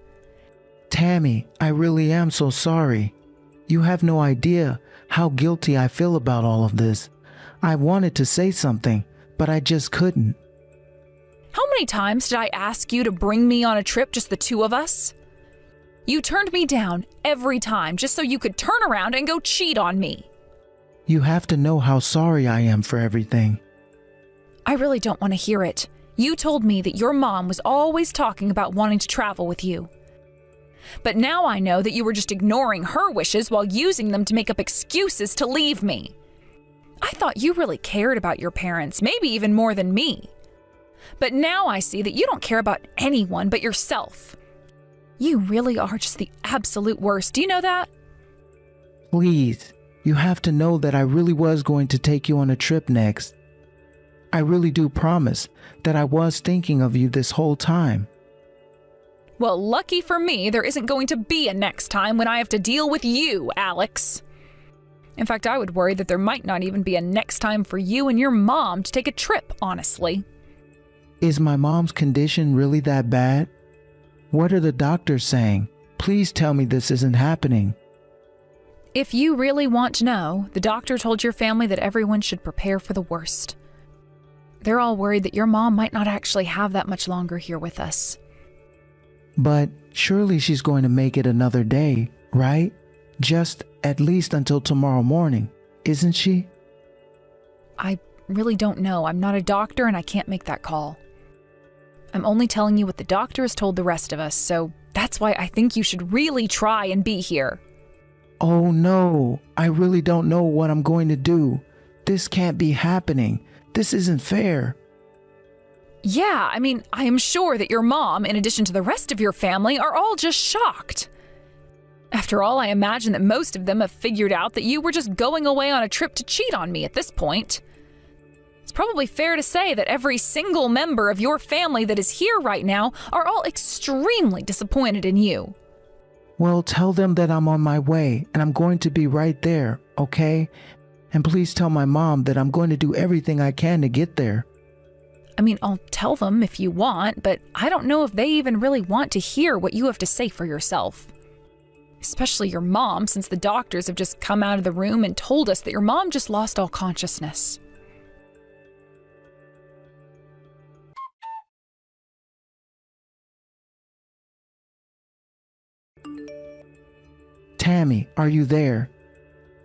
Tammy, I really am so sorry. You have no idea how guilty I feel about all of this. I wanted to say something, but I just couldn't.
How many times did I ask you to bring me on a trip, just the two of us? You turned me down every time just so you could turn around and go cheat on me.
You have to know how sorry I am for everything.
I really don't want to hear it. You told me that your mom was always talking about wanting to travel with you. But now I know that you were just ignoring her wishes while using them to make up excuses to leave me. I thought you really cared about your parents, maybe even more than me. But now I see that you don't care about anyone but yourself. You really are just the absolute worst. Do you know that?
Please, you have to know that I really was going to take you on a trip next. I really do promise that I was thinking of you this whole time.
Well, lucky for me, there isn't going to be a next time when I have to deal with you, Alex. In fact, I would worry that there might not even be a next time for you and your mom to take a trip, honestly.
Is my mom's condition really that bad? What are the doctors saying? Please tell me this isn't happening.
If you really want to know, the doctor told your family that everyone should prepare for the worst. They're all worried that your mom might not actually have that much longer here with us.
But surely she's going to make it another day, right? Just at least until tomorrow morning, isn't she?
I really don't know. I'm not a doctor and I can't make that call. I'm only telling you what the doctor has told the rest of us, so that's why I think you should really try and be here.
Oh no, I really don't know what I'm going to do. This can't be happening. This isn't fair.
Yeah, I mean, I am sure that your mom, in addition to the rest of your family, are all just shocked. After all, I imagine that most of them have figured out that you were just going away on a trip to cheat on me at this point. It's probably fair to say that every single member of your family that is here right now are all extremely disappointed in you.
Well, tell them that I'm on my way and I'm going to be right there, okay? And please tell my mom that I'm going to do everything I can to get there.
I mean, I'll tell them if you want, but I don't know if they even really want to hear what you have to say for yourself. Especially your mom, since the doctors have just come out of the room and told us that your mom just lost all consciousness.
Tammy, are you there?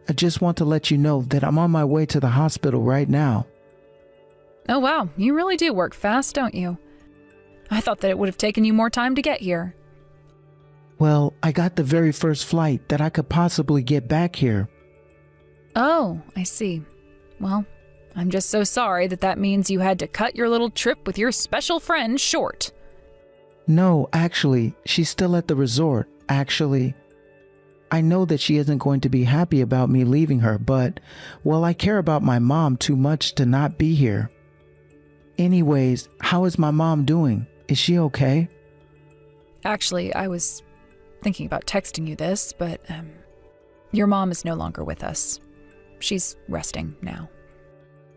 I just want to let you know that I'm on my way to the hospital right now.
Oh wow, you really do work fast, don't you? I thought that it would have taken you more time to get here.
Well, I got the very first flight that I could possibly get back here.
Oh, I see. Well, I'm just so sorry that means you had to cut your little trip with your special friend short.
No, actually, she's still at the resort. Actually, I know that she isn't going to be happy about me leaving her, but, well, I care about my mom too much to not be here. Anyways, how is my mom doing? Is she okay?
Actually, I was thinking about texting you this, but your mom is no longer with us. She's resting now.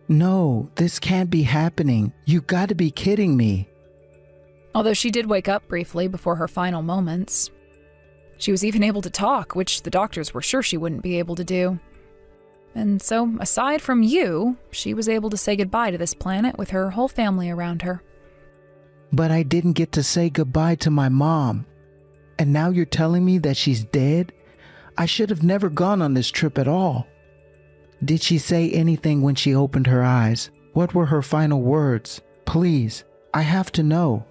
No, this can't be happening. You gotta be kidding me.
Although she did wake up briefly before her final moments. She was even able to talk, which the doctors were sure she wouldn't be able to do. And so, aside from you, she was able to say goodbye to this planet with her whole family around her.
But I didn't get to say goodbye to my mom. And now you're telling me that she's dead? I should have never gone on this trip at all. Did she say anything when she opened her eyes? What were her final words? Please, I have to know.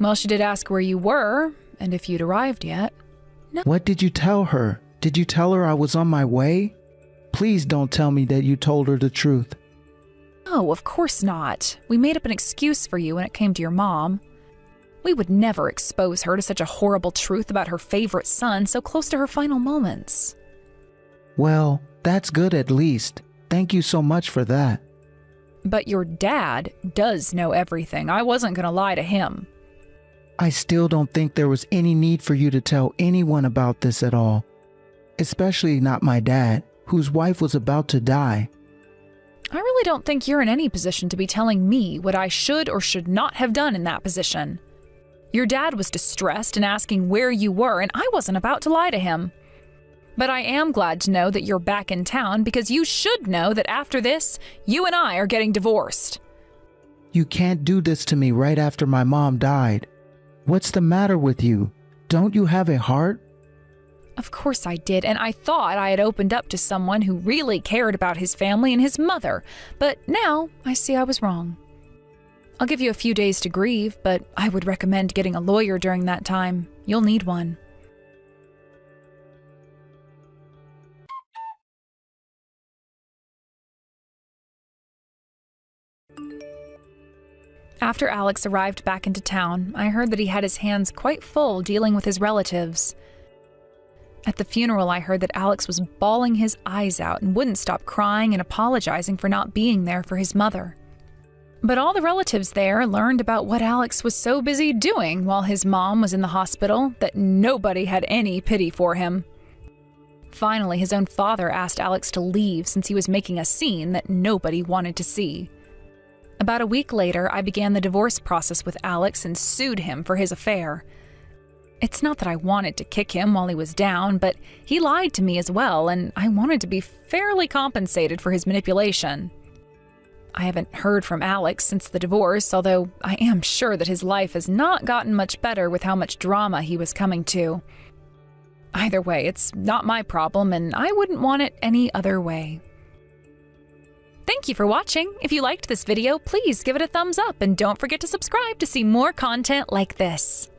Well, she did ask where you were, and if you'd arrived yet. No.
What did you tell her? Did you tell her I was on my way? Please don't tell me that you told her the truth.
No, of course not. We made up an excuse for you when it came to your mom. We would never expose her to such a horrible truth about her favorite son so close to her final moments.
Well, that's good at least. Thank you so much for that.
But your dad does know everything. I wasn't going to lie to him.
I still don't think there was any need for you to tell anyone about this at all. Especially not my dad, whose wife was about to die.
I really don't think you're in any position to be telling me what I should or should not have done in that position. Your dad was distressed and asking where you were, and I wasn't about to lie to him. But I am glad to know that you're back in town because you should know that after this, you and I are getting divorced.
You can't do this to me right after my mom died. What's the matter with you? Don't you have a heart?
Of course I did, and I thought I had opened up to someone who really cared about his family and his mother, but now I see I was wrong. I'll give you a few days to grieve, but I would recommend getting a lawyer during that time. You'll need one. After Alex arrived back into town, I heard that he had his hands quite full dealing with his relatives. At the funeral, I heard that Alex was bawling his eyes out and wouldn't stop crying and apologizing for not being there for his mother. But all the relatives there learned about what Alex was so busy doing while his mom was in the hospital that nobody had any pity for him. Finally, his own father asked Alex to leave since he was making a scene that nobody wanted to see. About a week later, I began the divorce process with Alex and sued him for his affair. It's not that I wanted to kick him while he was down, but he lied to me as well, and I wanted to be fairly compensated for his manipulation. I haven't heard from Alex since the divorce, although I am sure that his life has not gotten much better with how much drama he was coming to. Either way, it's not my problem, and I wouldn't want it any other way. Thank you for watching. If you liked this video, please give it a thumbs up and don't forget to subscribe to see more content like this.